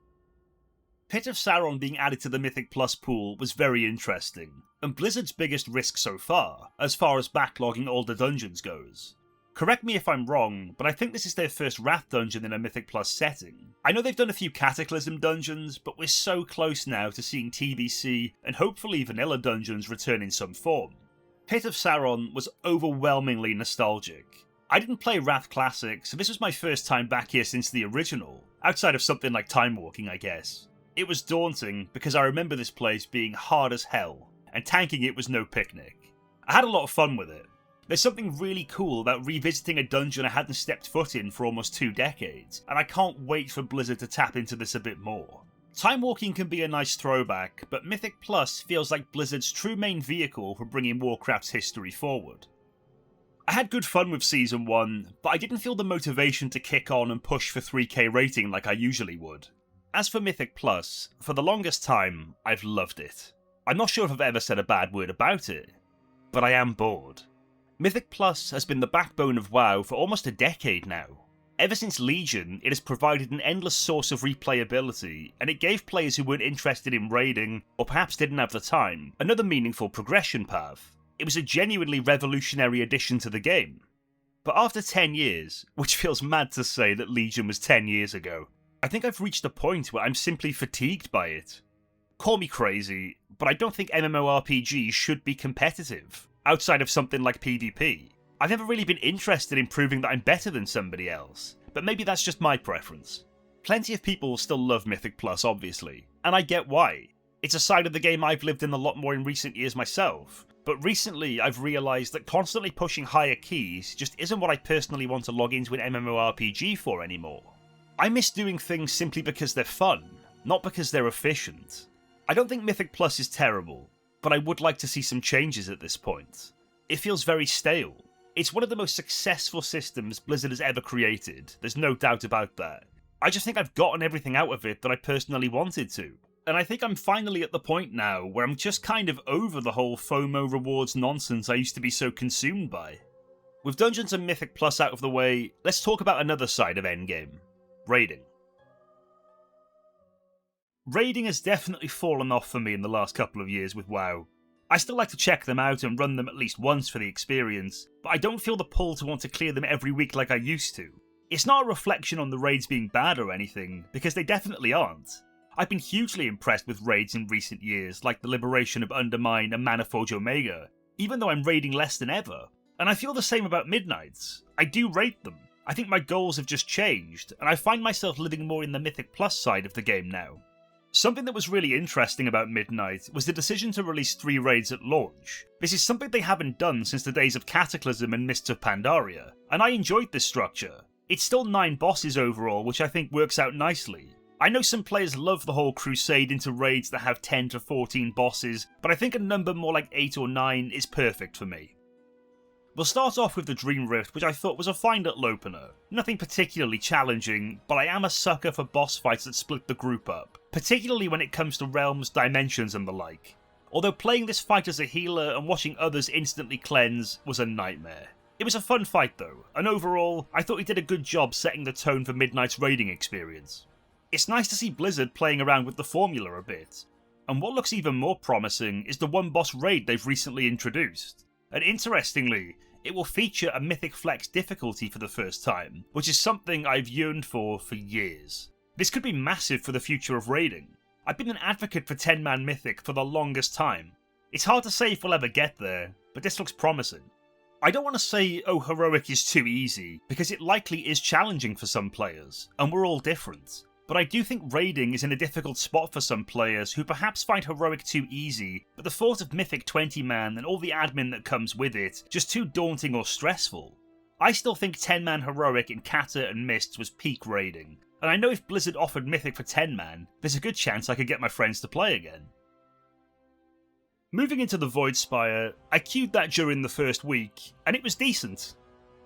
Pit of Sauron being added to the Mythic Plus pool was very interesting, and Blizzard's biggest risk so far as backlogging older dungeons goes. Correct me if I'm wrong, but I think this is their first Wrath dungeon in a Mythic Plus setting. I know they've done a few Cataclysm dungeons, but we're so close now to seeing TBC and hopefully vanilla dungeons return in some form. Pit of Sauron was overwhelmingly nostalgic. I didn't play Wrath Classic, so this was my first time back here since the original, outside of something like Time Walking, I guess. It was daunting because I remember this place being hard as hell, and tanking it was no picnic. I had a lot of fun with it. There's something really cool about revisiting a dungeon I hadn't stepped foot in for almost 2 decades, and I can't wait for Blizzard to tap into this a bit more. Time Walking can be a nice throwback, but Mythic Plus feels like Blizzard's true main vehicle for bringing Warcraft's history forward. I had good fun with Season 1, but I didn't feel the motivation to kick on and push for 3k rating like I usually would. As for Mythic Plus, for the longest time, I've loved it. I'm not sure if I've ever said a bad word about it, but I am bored. Mythic Plus has been the backbone of WoW for almost a decade now. Ever since Legion, it has provided an endless source of replayability, and it gave players who weren't interested in raiding, or perhaps didn't have the time, another meaningful progression path. It was a genuinely revolutionary addition to the game. But after 10 years, which feels mad to say that Legion was 10 years ago, I think I've reached a point where I'm simply fatigued by it. Call me crazy, but I don't think MMORPGs should be competitive, outside of something like PvP. I've never really been interested in proving that I'm better than somebody else, but maybe that's just my preference. Plenty of people still love Mythic Plus, obviously, and I get why. It's a side of the game I've lived in a lot more in recent years myself, but recently I've realised that constantly pushing higher keys just isn't what I personally want to log into an MMORPG for anymore. I miss doing things simply because they're fun, not because they're efficient. I don't think Mythic Plus is terrible, but I would like to see some changes at this point. It feels very stale. It's one of the most successful systems Blizzard has ever created, there's no doubt about that. I just think I've gotten everything out of it that I personally wanted to. And I think I'm finally at the point now where I'm just kind of over the whole FOMO rewards nonsense I used to be so consumed by. With Dungeons and Mythic Plus out of the way, let's talk about another side of Endgame. Raiding. Raiding has definitely fallen off for me in the last couple of years with WoW. I still like to check them out and run them at least once for the experience, but I don't feel the pull to want to clear them every week like I used to. It's not a reflection on the raids being bad or anything, because they definitely aren't. I've been hugely impressed with raids in recent years, like the liberation of Undermine and Manaforge Omega, even though I'm raiding less than ever. And I feel the same about Midnights. I do raid them. I think my goals have just changed, and I find myself living more in the Mythic Plus side of the game now. Something that was really interesting about Midnight was the decision to release 3 raids at launch. This is something they haven't done since the days of Cataclysm and Mists of Pandaria, and I enjoyed this structure. It's still 9 bosses overall, which I think works out nicely. I know some players love the whole crusade into raids that have 10 to 14 bosses, but I think a number more like 8 or 9 is perfect for me. We'll start off with the Dream Rift, which I thought was a fine little opener. Nothing particularly challenging, but I am a sucker for boss fights that split the group up, particularly when it comes to realms, dimensions and the like. Although playing this fight as a healer and watching others instantly cleanse was a nightmare. It was a fun fight though, and overall, I thought he did a good job setting the tone for Midnight's raiding experience. It's nice to see Blizzard playing around with the formula a bit, and what looks even more promising is the one boss raid they've recently introduced. And interestingly, it will feature a Mythic Flex difficulty for the first time, which is something I've yearned for years. This could be massive for the future of raiding. I've been an advocate for 10-man Mythic for the longest time. It's hard to say if we'll ever get there, but this looks promising. I don't want to say, oh, Heroic is too easy, because it likely is challenging for some players, and we're all different. but I do think raiding is in a difficult spot for some players who perhaps find heroic too easy, but the thought of Mythic 20-man and all the admin that comes with it just too daunting or stressful. I still think 10-man heroic in Kata and Mists was peak raiding, and I know if Blizzard offered Mythic for 10-man, there's a good chance I could get my friends to play again. Moving into the Voidspire, I queued that during the first week, and it was decent.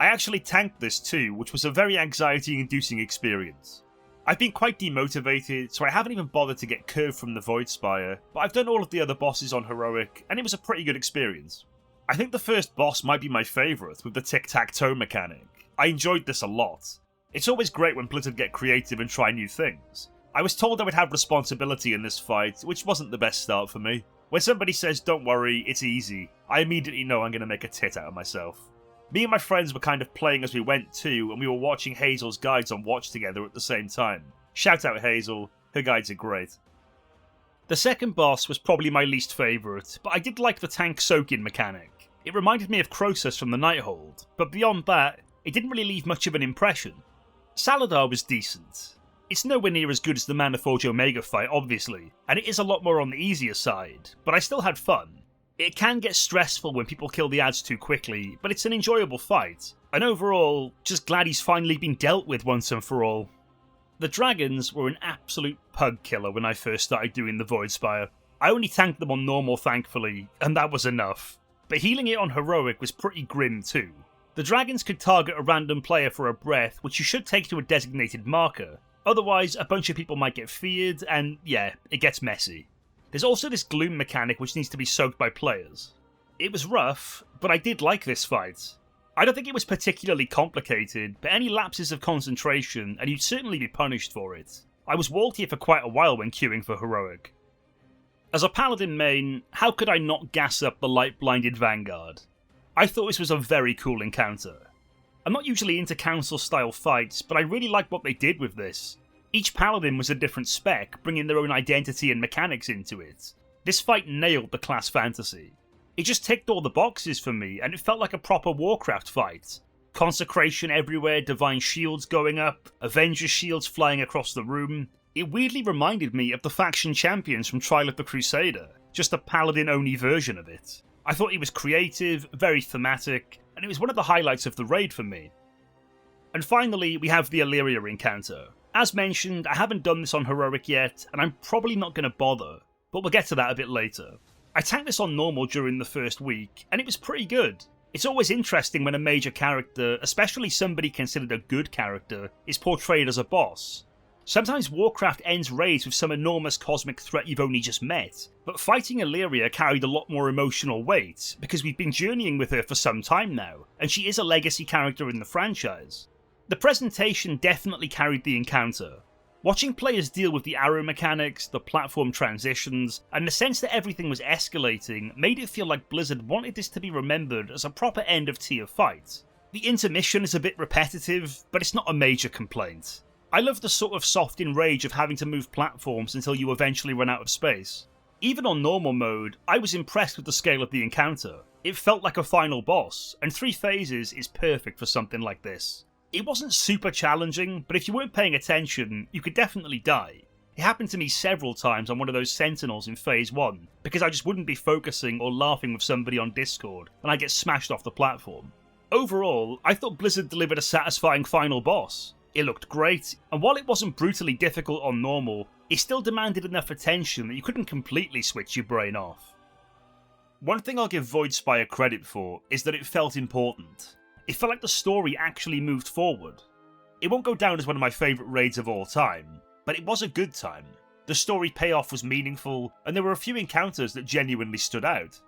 I actually tanked this too, which was a very anxiety-inducing experience. I've been quite demotivated, so I haven't even bothered to get curved from the Voidspire, but I've done all of the other bosses on Heroic, and it was a pretty good experience. I think the first boss might be my favourite, with the tic-tac-toe mechanic. I enjoyed this a lot. It's always great when Blizzard get creative and try new things. I was told I would have responsibility in this fight, which wasn't the best start for me. When somebody says, "Don't worry, it's easy," I immediately know I'm going to make a tit out of myself. Me and my friends were kind of playing as we went too, and we were watching Hazel's guides on Watch together at the same time. Shout out Hazel, her guides are great. The second boss was probably my least favourite, but I did like the tank soak-in mechanic. It reminded me of Croesus from the Nighthold, but beyond that, it didn't really leave much of an impression. Saladar was decent. It's nowhere near as good as the Maniforge Omega fight, obviously, and it is a lot more on the easier side, but I still had fun. It can get stressful when people kill the adds too quickly, but it's an enjoyable fight, and overall, just glad he's finally been dealt with once and for all. The dragons were an absolute pug killer when I first started doing the Voidspire. I only tanked them on normal thankfully, and that was enough. But healing it on heroic was pretty grim too. The dragons could target a random player for a breath, which you should take to a designated marker. Otherwise, a bunch of people might get feared, and yeah, it gets messy. There's also this gloom mechanic which needs to be soaked by players. It was rough, but I did like this fight. I don't think it was particularly complicated, but any lapses of concentration, and you'd certainly be punished for it. I was walled here for quite a while when queuing for heroic. As a paladin main, how could I not gas up the light-blinded Vanguard? I thought this was a very cool encounter. I'm not usually into council-style fights, but I really like what they did with this. Each paladin was a different spec, bringing their own identity and mechanics into it. This fight nailed the class fantasy. It just ticked all the boxes for me, and it felt like a proper Warcraft fight. Consecration everywhere, divine shields going up, Avenger shields flying across the room. It weirdly reminded me of the faction champions from Trial of the Crusader, just a paladin-only version of it. I thought it was creative, very thematic, and it was one of the highlights of the raid for me. And finally, we have the Illyria encounter. As mentioned, I haven't done this on Heroic yet, and I'm probably not going to bother, but we'll get to that a bit later. I tanked this on normal during the first week, and it was pretty good. It's always interesting when a major character, especially somebody considered a good character, is portrayed as a boss. Sometimes Warcraft ends raids with some enormous cosmic threat you've only just met, but fighting Illyria carried a lot more emotional weight, because we've been journeying with her for some time now, and she is a legacy character in the franchise. The presentation definitely carried the encounter. Watching players deal with the arrow mechanics, the platform transitions, and the sense that everything was escalating made it feel like Blizzard wanted this to be remembered as a proper end of tier fight. The intermission is a bit repetitive, but it's not a major complaint. I love the sort of soft enrage of having to move platforms until you eventually run out of space. Even on normal mode, I was impressed with the scale of the encounter. It felt like a final boss, and 3 phases is perfect for something like this. It wasn't super challenging, but if you weren't paying attention, you could definitely die. It happened to me several times on one of those sentinels in phase 1, because I just wouldn't be focusing or laughing with somebody on Discord, and I'd get smashed off the platform. Overall, I thought Blizzard delivered a satisfying final boss. It looked great, and while it wasn't brutally difficult on normal, it still demanded enough attention that you couldn't completely switch your brain off. One thing I'll give Voidspire credit for is that it felt important. It felt like the story actually moved forward. It won't go down as one of my favourite raids of all time, but it was a good time. The story payoff was meaningful, and there were a few encounters that genuinely stood out.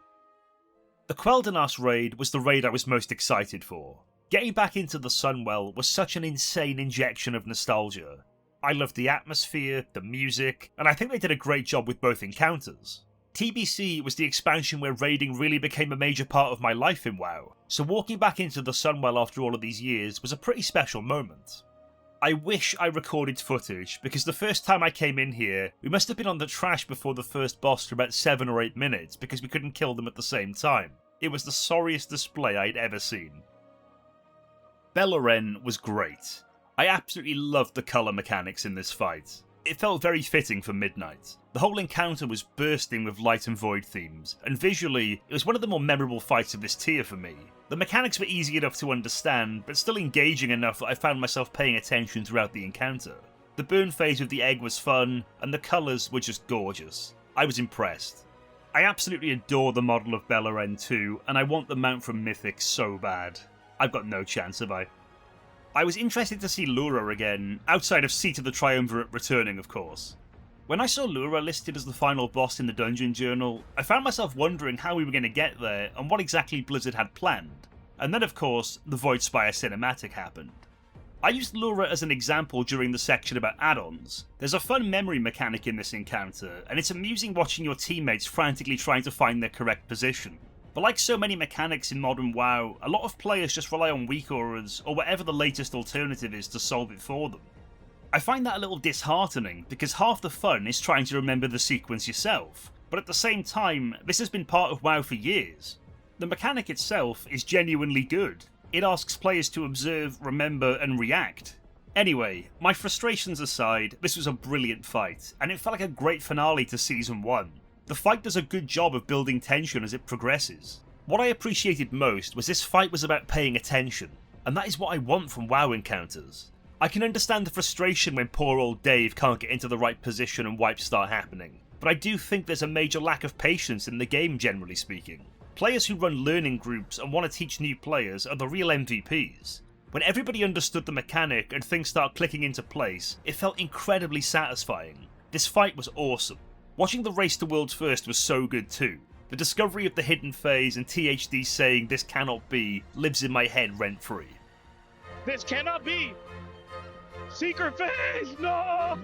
The Quel'Danas raid was the raid I was most excited for. Getting back into the Sunwell was such an insane injection of nostalgia. I loved the atmosphere, the music, and I think they did a great job with both encounters. TBC was the expansion where raiding really became a major part of my life in WoW, so walking back into the Sunwell after all of these years was a pretty special moment. I wish I recorded footage, because the first time I came in here, we must have been on the trash before the first boss for about 7 or 8 minutes because we couldn't kill them at the same time. It was the sorriest display I'd ever seen. Beleren was great. I absolutely loved the colour mechanics in this fight. It felt very fitting for Midnight. The whole encounter was bursting with light and void themes, and visually, it was one of the more memorable fights of this tier for me. The mechanics were easy enough to understand, but still engaging enough that I found myself paying attention throughout the encounter. The burn phase with the egg was fun, and the colours were just gorgeous. I was impressed. I absolutely adore the model of Beleren too, and I want the mount from Mythic so bad. I've got no chance, have I? I was interested to see Lura again, outside of Seat of the Triumvirate returning, of course. When I saw Lura listed as the final boss in the Dungeon Journal, I found myself wondering how we were going to get there and what exactly Blizzard had planned. And then, of course, the Voidspire cinematic happened. I used Lura as an example during the section about add-ons. There's a fun memory mechanic in this encounter, and it's amusing watching your teammates frantically trying to find their correct position. But like so many mechanics in modern WoW, a lot of players just rely on weak auras or whatever the latest alternative is to solve it for them. I find that a little disheartening, because half the fun is trying to remember the sequence yourself, but at the same time, this has been part of WoW for years. The mechanic itself is genuinely good. It asks players to observe, remember, and react. Anyway, my frustrations aside, this was a brilliant fight, and it felt like a great finale to Season 1. The fight does a good job of building tension as it progresses. What I appreciated most was this fight was about paying attention, and that is what I want from WoW encounters. I can understand the frustration when poor old Dave can't get into the right position and wipes start happening, but I do think there's a major lack of patience in the game generally speaking. Players who run learning groups and want to teach new players are the real MVPs. When everybody understood the mechanic and things start clicking into place, it felt incredibly satisfying. This fight was awesome. Watching the race to World's First was so good too. The discovery of the hidden phase and THD saying this cannot be lives in my head rent-free.
This cannot be! Secret phase! No!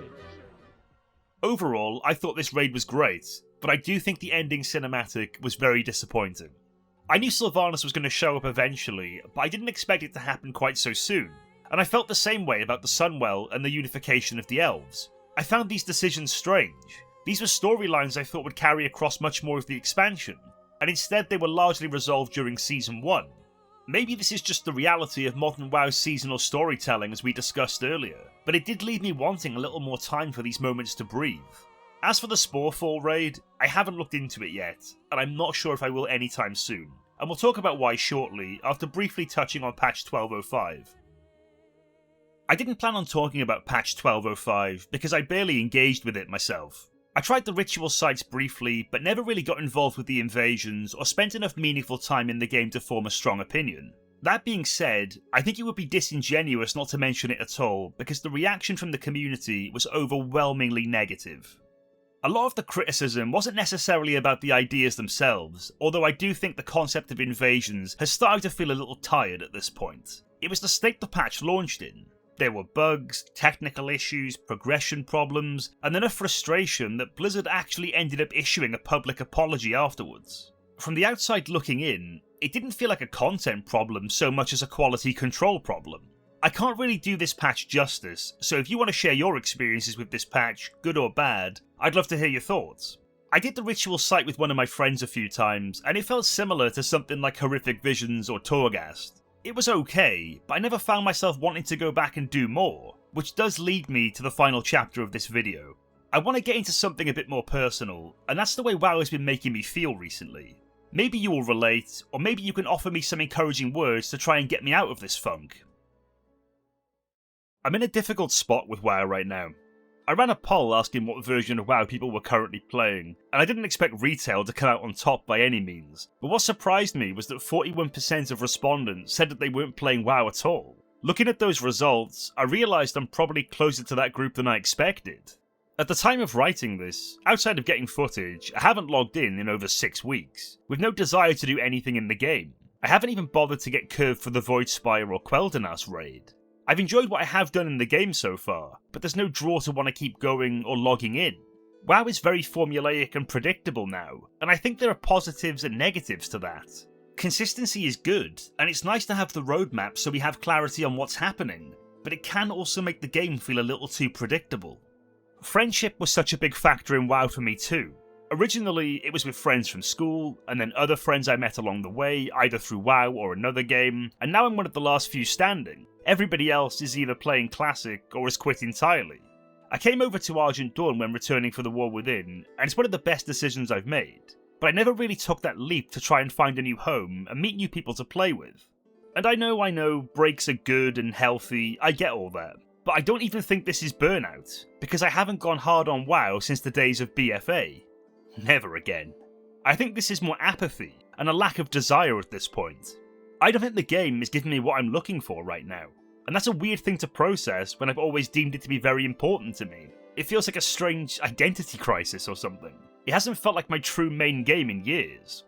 Overall, I thought this raid was great, but I do think the ending cinematic was very disappointing. I knew Sylvanas was going to show up eventually, but I didn't expect it to happen quite so soon, and I felt the same way about the Sunwell and the unification of the elves. I found these decisions strange. These were storylines I thought would carry across much more of the expansion, and instead they were largely resolved during Season 1. Maybe this is just the reality of modern WoW's seasonal storytelling as we discussed earlier, but it did leave me wanting a little more time for these moments to breathe. As for the Sporefall raid, I haven't looked into it yet, and I'm not sure if I will anytime soon, and we'll talk about why shortly after briefly touching on patch 1205. I didn't plan on talking about patch 1205 because I barely engaged with it myself. I tried the ritual sites briefly, but never really got involved with the invasions or spent enough meaningful time in the game to form a strong opinion. That being said, I think it would be disingenuous not to mention it at all, because the reaction from the community was overwhelmingly negative. A lot of the criticism wasn't necessarily about the ideas themselves, although I do think the concept of invasions has started to feel a little tired at this point. It was the state the patch launched in. There were bugs, technical issues, progression problems, and then a frustration that Blizzard actually ended up issuing a public apology afterwards. From the outside looking in, it didn't feel like a content problem so much as a quality control problem. I can't really do this patch justice, so if you want to share your experiences with this patch, good or bad, I'd love to hear your thoughts. I did the ritual site with one of my friends a few times, and it felt similar to something like Horrific Visions or Torghast. It was okay, but I never found myself wanting to go back and do more, which does lead me to the final chapter of this video. I want to get into something a bit more personal, and that's the way WoW has been making me feel recently. Maybe you will relate, or maybe you can offer me some encouraging words to try and get me out of this funk. I'm in a difficult spot with WoW right now. I ran a poll asking what version of WoW people were currently playing, and I didn't expect retail to come out on top by any means, but what surprised me was that 41% of respondents said that they weren't playing WoW at all. Looking at those results, I realised I'm probably closer to that group than I expected. At the time of writing this, outside of getting footage, I haven't logged in over 6 weeks, with no desire to do anything in the game. I haven't even bothered to get curved for the Voidspire or Quel'Danas raid. I've enjoyed what I have done in the game so far, but there's no draw to want to keep going or logging in. WoW is very formulaic and predictable now, and I think there are positives and negatives to that. Consistency is good, and it's nice to have the roadmap so we have clarity on what's happening, but it can also make the game feel a little too predictable. Friendship was such a big factor in WoW for me too. Originally, it was with friends from school, and then other friends I met along the way, either through WoW or another game, and now I'm one of the last few standing. Everybody else is either playing Classic or has quit entirely. I came over to Argent Dawn when returning for the War Within, and it's one of the best decisions I've made, but I never really took that leap to try and find a new home and meet new people to play with. And I know, breaks are good and healthy, I get all that, but I don't even think this is burnout, because I haven't gone hard on WoW since the days of BFA. Never again. I think this is more apathy, and a lack of desire at this point. I don't think the game is giving me what I'm looking for right now, and that's a weird thing to process when I've always deemed it to be very important to me. It feels like a strange identity crisis or something. It hasn't felt like my true main game in years.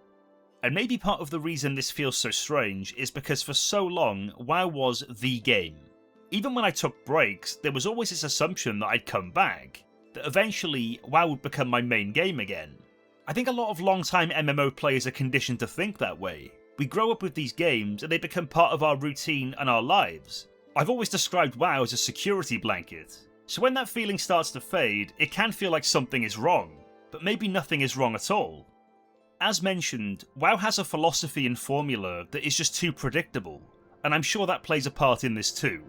And maybe part of the reason this feels so strange is because for so long, WoW was the game. Even when I took breaks, there was always this assumption that I'd come back, that eventually WoW would become my main game again. I think a lot of long-time MMO players are conditioned to think that way. We grow up with these games and they become part of our routine and our lives. I've always described WoW as a security blanket, so when that feeling starts to fade, it can feel like something is wrong, but maybe nothing is wrong at all. As mentioned, WoW has a philosophy and formula that is just too predictable, and I'm sure that plays a part in this too.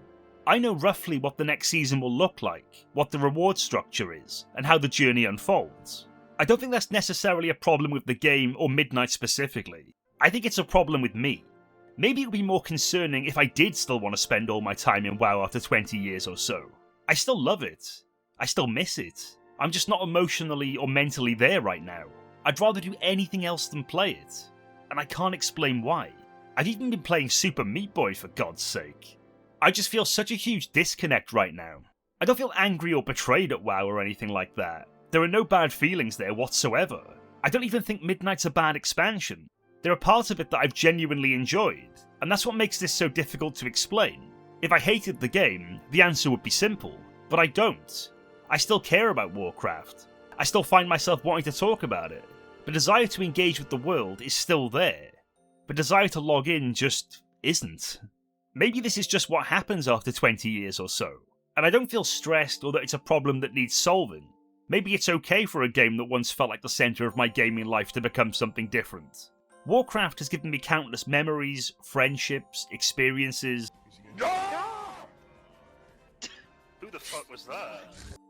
I know roughly what the next season will look like, what the reward structure is, and how the journey unfolds. I don't think that's necessarily a problem with the game or Midnight specifically. I think it's a problem with me. Maybe it would be more concerning if I did still want to spend all my time in WoW after 20 years or so. I still love it. I still miss it. I'm just not emotionally or mentally there right now. I'd rather do anything else than play it. And I can't explain why. I've even been playing Super Meat Boy for God's sake. I just feel such a huge disconnect right now. I don't feel angry or betrayed at WoW or anything like that. There are no bad feelings there whatsoever. I don't even think Midnight's a bad expansion. There are parts of it that I've genuinely enjoyed, and that's what makes this so difficult to explain. If I hated the game, the answer would be simple, but I don't. I still care about Warcraft. I still find myself wanting to talk about it. The desire to engage with the world is still there. The desire to log in just isn't. Maybe this is just what happens after 20 years or so, and I don't feel stressed or that it's a problem that needs solving. Maybe it's okay for a game that once felt like the centre of my gaming life to become something different. Warcraft has given me countless memories, friendships, experiences.
Who the fuck was that?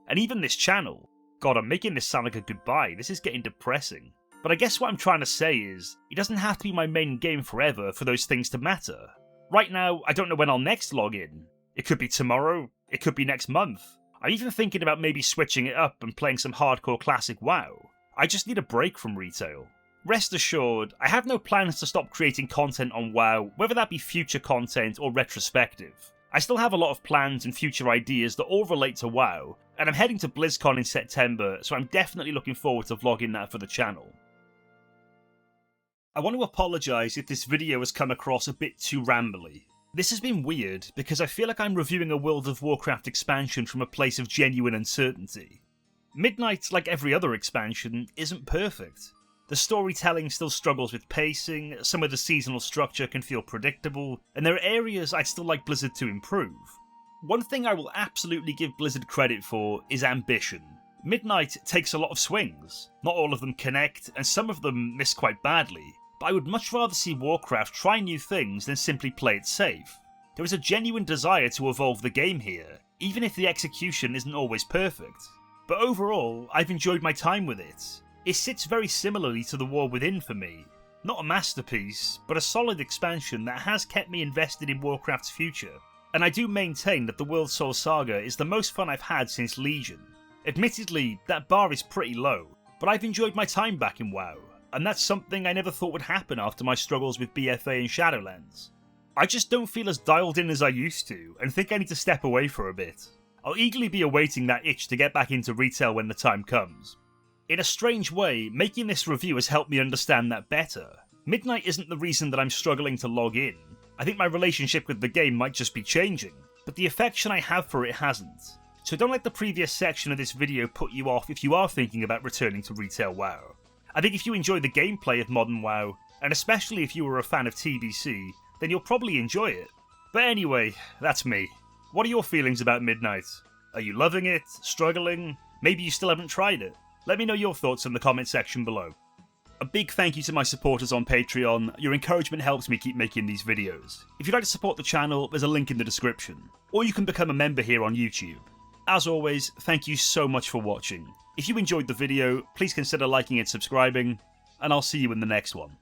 And even this channel. God, I'm making this sound like a goodbye. This is getting depressing. But I guess what I'm trying to say is, it doesn't have to be my main game forever for those things to matter. Right now, I don't know when I'll next log in. It could be tomorrow, it could be next month. I'm even thinking about maybe switching it up and playing some hardcore classic WoW. I just need a break from retail. Rest assured, I have no plans to stop creating content on WoW, whether that be future content or retrospective. I still have a lot of plans and future ideas that all relate to WoW, and I'm heading to BlizzCon in September, so I'm definitely looking forward to vlogging that for the channel. I want to apologise if this video has come across a bit too rambly. This has been weird, because I feel like I'm reviewing a World of Warcraft expansion from a place of genuine uncertainty. Midnight, like every other expansion, isn't perfect. The storytelling still struggles with pacing, some of the seasonal structure can feel predictable, and there are areas I'd still like Blizzard to improve. One thing I will absolutely give Blizzard credit for is ambition. Midnight takes a lot of swings. Not all of them connect, and some of them miss quite badly, but I would much rather see Warcraft try new things than simply play it safe. There is a genuine desire to evolve the game here, even if the execution isn't always perfect. But overall, I've enjoyed my time with it. It sits very similarly to The War Within for me. Not a masterpiece, but a solid expansion that has kept me invested in Warcraft's future. And I do maintain that the World Soul Saga is the most fun I've had since Legion. Admittedly, that bar is pretty low, but I've enjoyed my time back in WoW, and that's something I never thought would happen after my struggles with BFA and Shadowlands. I just don't feel as dialed in as I used to, and think I need to step away for a bit. I'll eagerly be awaiting that itch to get back into retail when the time comes. In a strange way, making this review has helped me understand that better. Midnight isn't the reason that I'm struggling to log in. I think my relationship with the game might just be changing, but the affection I have for it hasn't. So don't let the previous section of this video put you off if you are thinking about returning to retail WoW. I think if you enjoy the gameplay of modern WoW, and especially if you were a fan of TBC, then you'll probably enjoy it. But anyway, that's me. What are your feelings about Midnight? Are you loving it? Struggling? Maybe you still haven't tried it? Let me know your thoughts in the comment section below. A big thank you to my supporters on Patreon. Your encouragement helps me keep making these videos. If you'd like to support the channel, there's a link in the description. Or you can become a member here on YouTube. As always, thank you so much for watching. If you enjoyed the video, please consider liking and subscribing, and I'll see you in the next one.